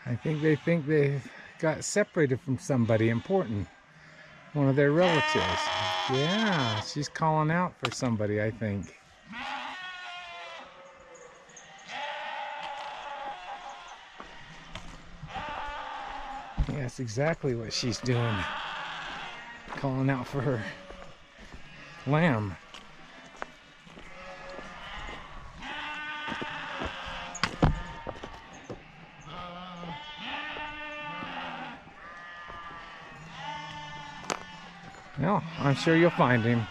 I think they got separated from somebody important. One of their relatives. Yeah, she's calling out for somebody, I think. Yeah, that's exactly what she's doing. Calling out for her lamb. Well, I'm sure you'll find him.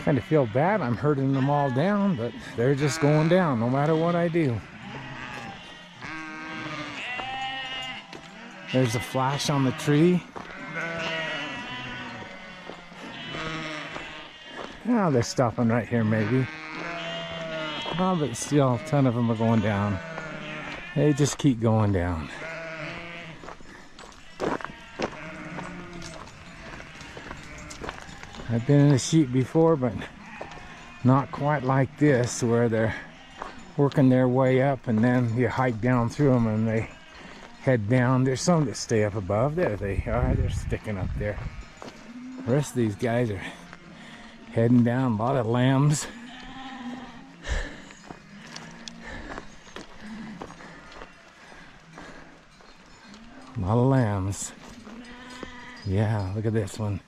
Kind of feel bad I'm herding them all down, but they're just going down no matter what I do. There's a flash on the tree. Oh, they're stopping right here maybe. Oh, but still a ton of them are going down. They just keep going down. I've been in a sheep before, but not quite like this, where they're working their way up and then you hike down through them and they head down. There's some that stay up above. There they are. They're sticking up there. The rest of these guys are heading down. A lot of lambs. A lot of lambs. Yeah, look at this one.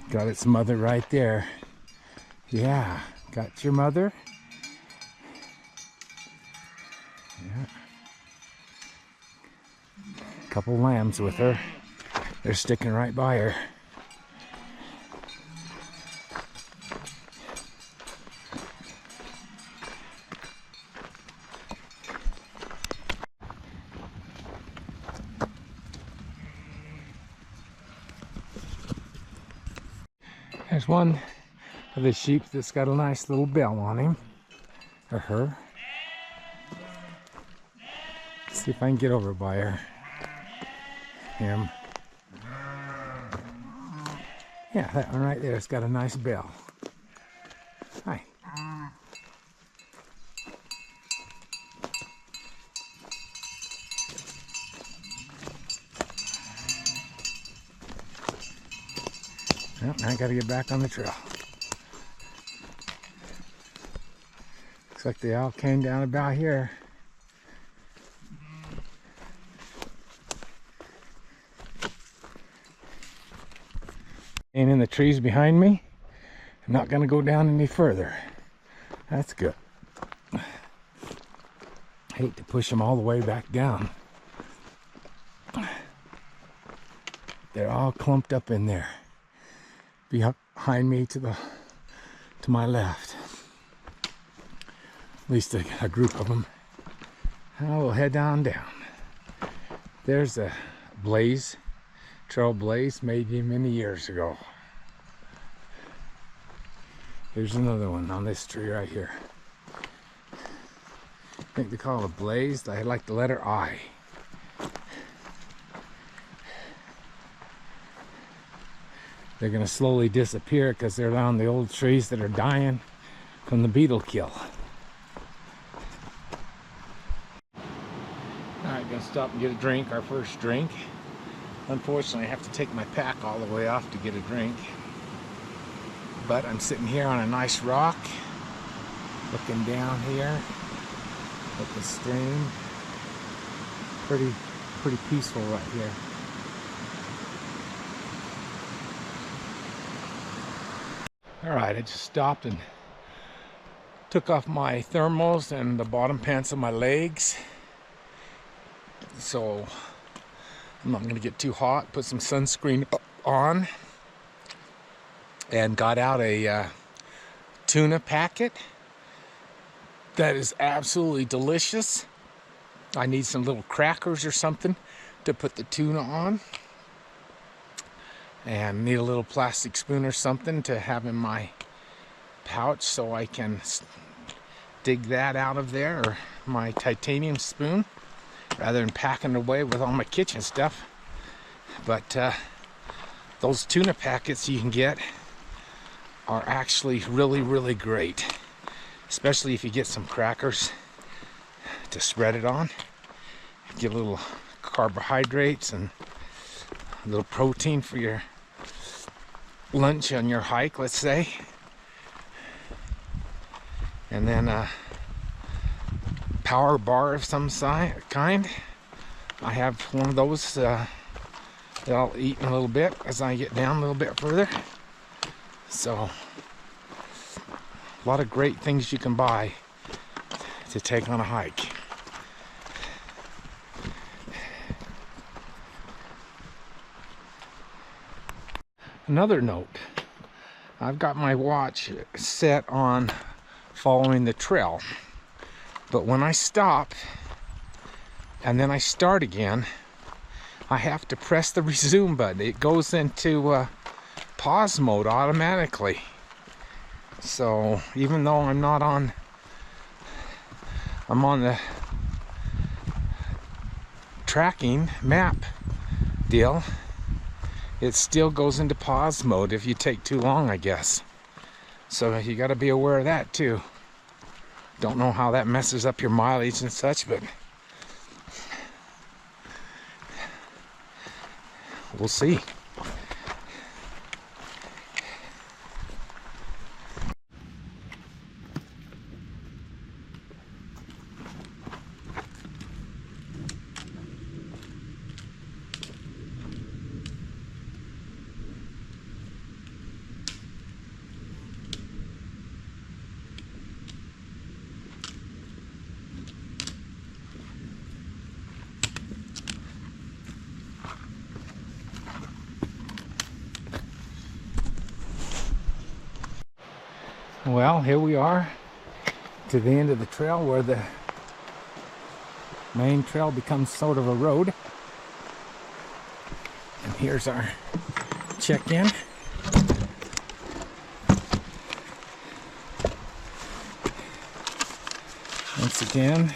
Got its mother right there. Yeah, got your mother. Yeah. Couple lambs with her. They're sticking right by her. There's one of the sheep that's got a nice little bell on him, or her. Let's see if I can get over by her. Him. Yeah, that one right there has got a nice bell. Hi. Well, now I gotta get back on the trail. Looks like they all came down about here. And in the trees behind me. I'm not gonna go down any further. That's good. I hate to push them all the way back down. They're all clumped up in there. Behind me to my left. At least a group of them. I will head down. There's a blaze, trail blaze made many years ago. Here's another one on this tree right here. I think they call it a blaze. I like the letter I. They're going to slowly disappear because they're on the old trees that are dying from the beetle kill. Alright, gonna stop and get a drink, our first drink. Unfortunately, I have to take my pack all the way off to get a drink. But I'm sitting here on a nice rock, looking down here at the stream. Pretty peaceful right here. Alright, I just stopped and took off my thermals and the bottom pants of my legs. So I'm not going to get too hot. Put some sunscreen on. And got out a tuna packet. That is absolutely delicious. I need some little crackers or something to put the tuna on. And need a little plastic spoon or something to have in my pouch so I can dig that out of there, or my titanium spoon, rather than packing it away with all my kitchen stuff. But those tuna packets you can get are actually really, really great, especially if you get some crackers to spread it on. Get a little carbohydrates and a little protein for your lunch on your hike, let's say. And then a power bar of some kind. I have one of those that I'll eat in a little bit as I get down a little bit further. So, a lot of great things you can buy to take on a hike. Another note, I've got my watch set on following the trail, but when I stop and then I start again, I have to press the resume button. It goes into pause mode automatically. So even though I'm on the tracking map deal, it still goes into pause mode if you take too long, I guess. So you got to be aware of that too. Don't know how that messes up your mileage and such, but we'll see. Well, here we are to the end of the trail where the main trail becomes sort of a road. And here's our check-in. Once again,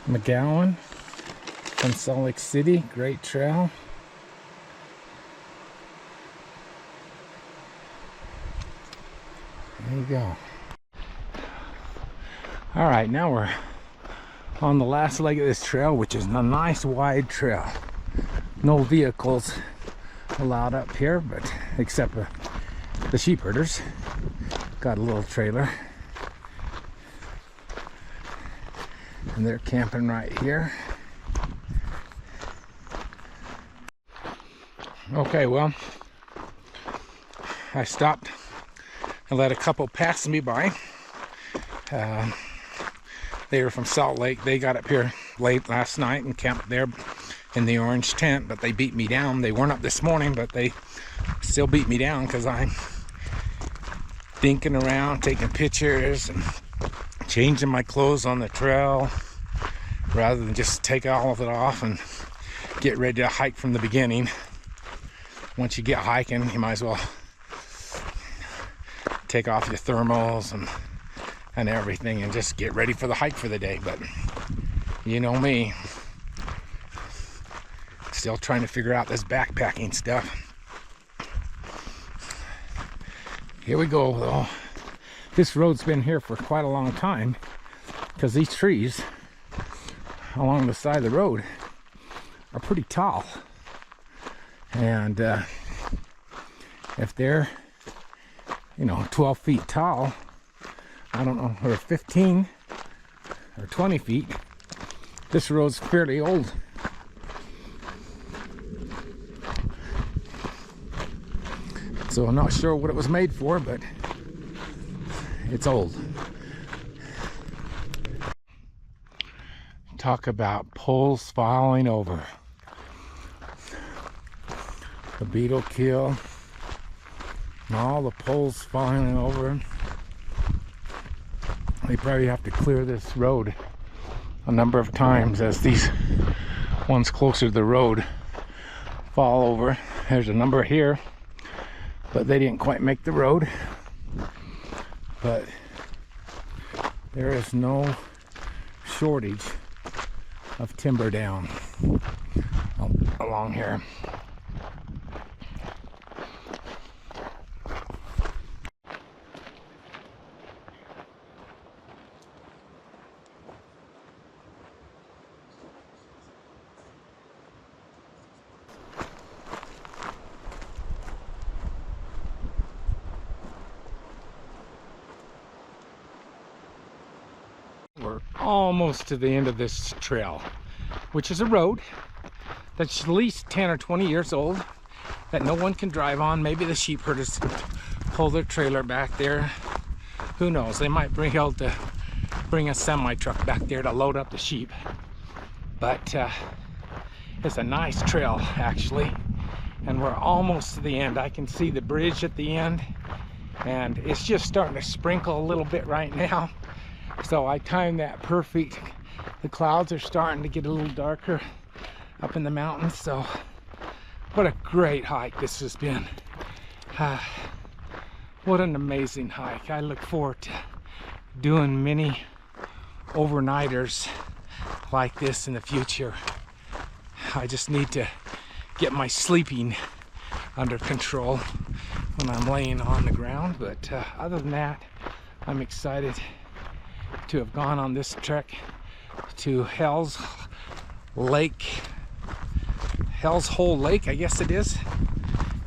McGowan from Salt Lake City, great trail. There you go. All right, now we're on the last leg of this trail, which is a nice wide trail. No vehicles allowed up here, but except the sheep herders. Got a little trailer. And they're camping right here. Okay, well, I stopped and let a couple pass me by. They were from Salt Lake. They got up here late last night and camped there in the orange tent, but they beat me down. They weren't up this morning, but they still beat me down because I'm dinking around, taking pictures and changing my clothes on the trail rather than just take all of it off and get ready to hike from the beginning. Once you get hiking, you might as well take off your thermals and everything and just get ready for the hike for the day. But you know me, still trying to figure out this backpacking stuff. Here we go though. This road's been here for quite a long time because these trees along the side of the road are pretty tall. And if they're 12 feet tall, I don't know, or 15 or 20 feet, this road's fairly old. So I'm not sure what it was made for, but it's old. Talk about poles falling over. The beetle kill. And all the poles falling over. They probably have to clear this road a number of times as these ones closer to the road fall over. There's a number here, but they didn't quite make the road. but there is no shortage of timber down along here. We're almost to the end of this trail, which is a road that's at least 10 or 20 years old that no one can drive on. Maybe the sheep herders pull their trailer back there. Who knows? They might be able to bring a semi-truck back there to load up the sheep. But it's a nice trail, actually. And we're almost to the end. I can see the bridge at the end, and it's just starting to sprinkle a little bit right now. So I timed that perfect. The clouds are starting to get a little darker up in the mountains. So what a great hike this has been. What an amazing hike. I look forward to doing many overnighters like this in the future. I just need to get my sleeping under control when I'm laying on the ground. But other than that, I'm excited to have gone on this trek to Hell's Hole Lake, I guess it is.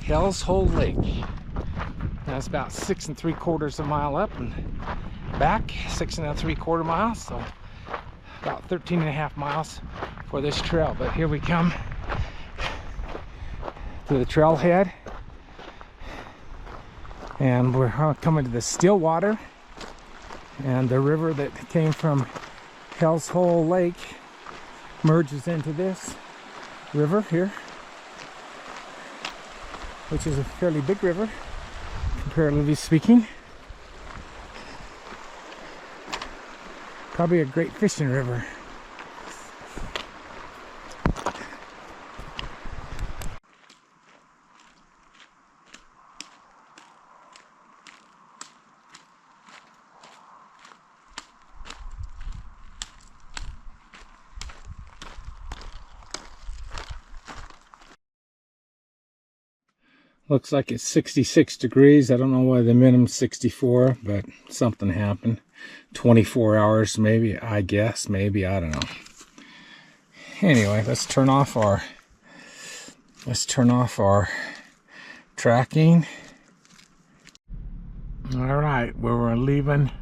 Hell's Hole Lake. That's about 6 3/4 mile up and back, 6 3/4 miles, so about 13.5 miles for this trail. But here we come to the trailhead, and we're coming to the Stillwater, and the river that came from Hell's Hole Lake merges into this river here, which is a fairly big river, comparatively speaking. Probably a great fishing river. Looks like it's 66 degrees. I don't know why the minimum's 64, but something happened. 24 hours maybe, I guess. Maybe, I don't know. Anyway, let's turn off our tracking. All right, we're leaving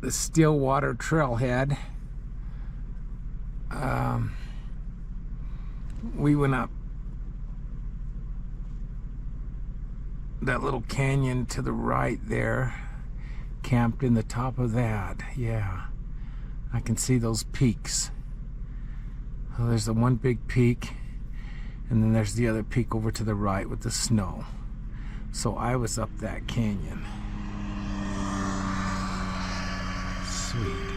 the Stillwater trailhead. We went up that little canyon to the right there, camped in the top of that. Yeah, I can see those peaks. Oh, there's the one big peak, and then there's the other peak over to the right with the snow. So I was up that canyon. Sweet.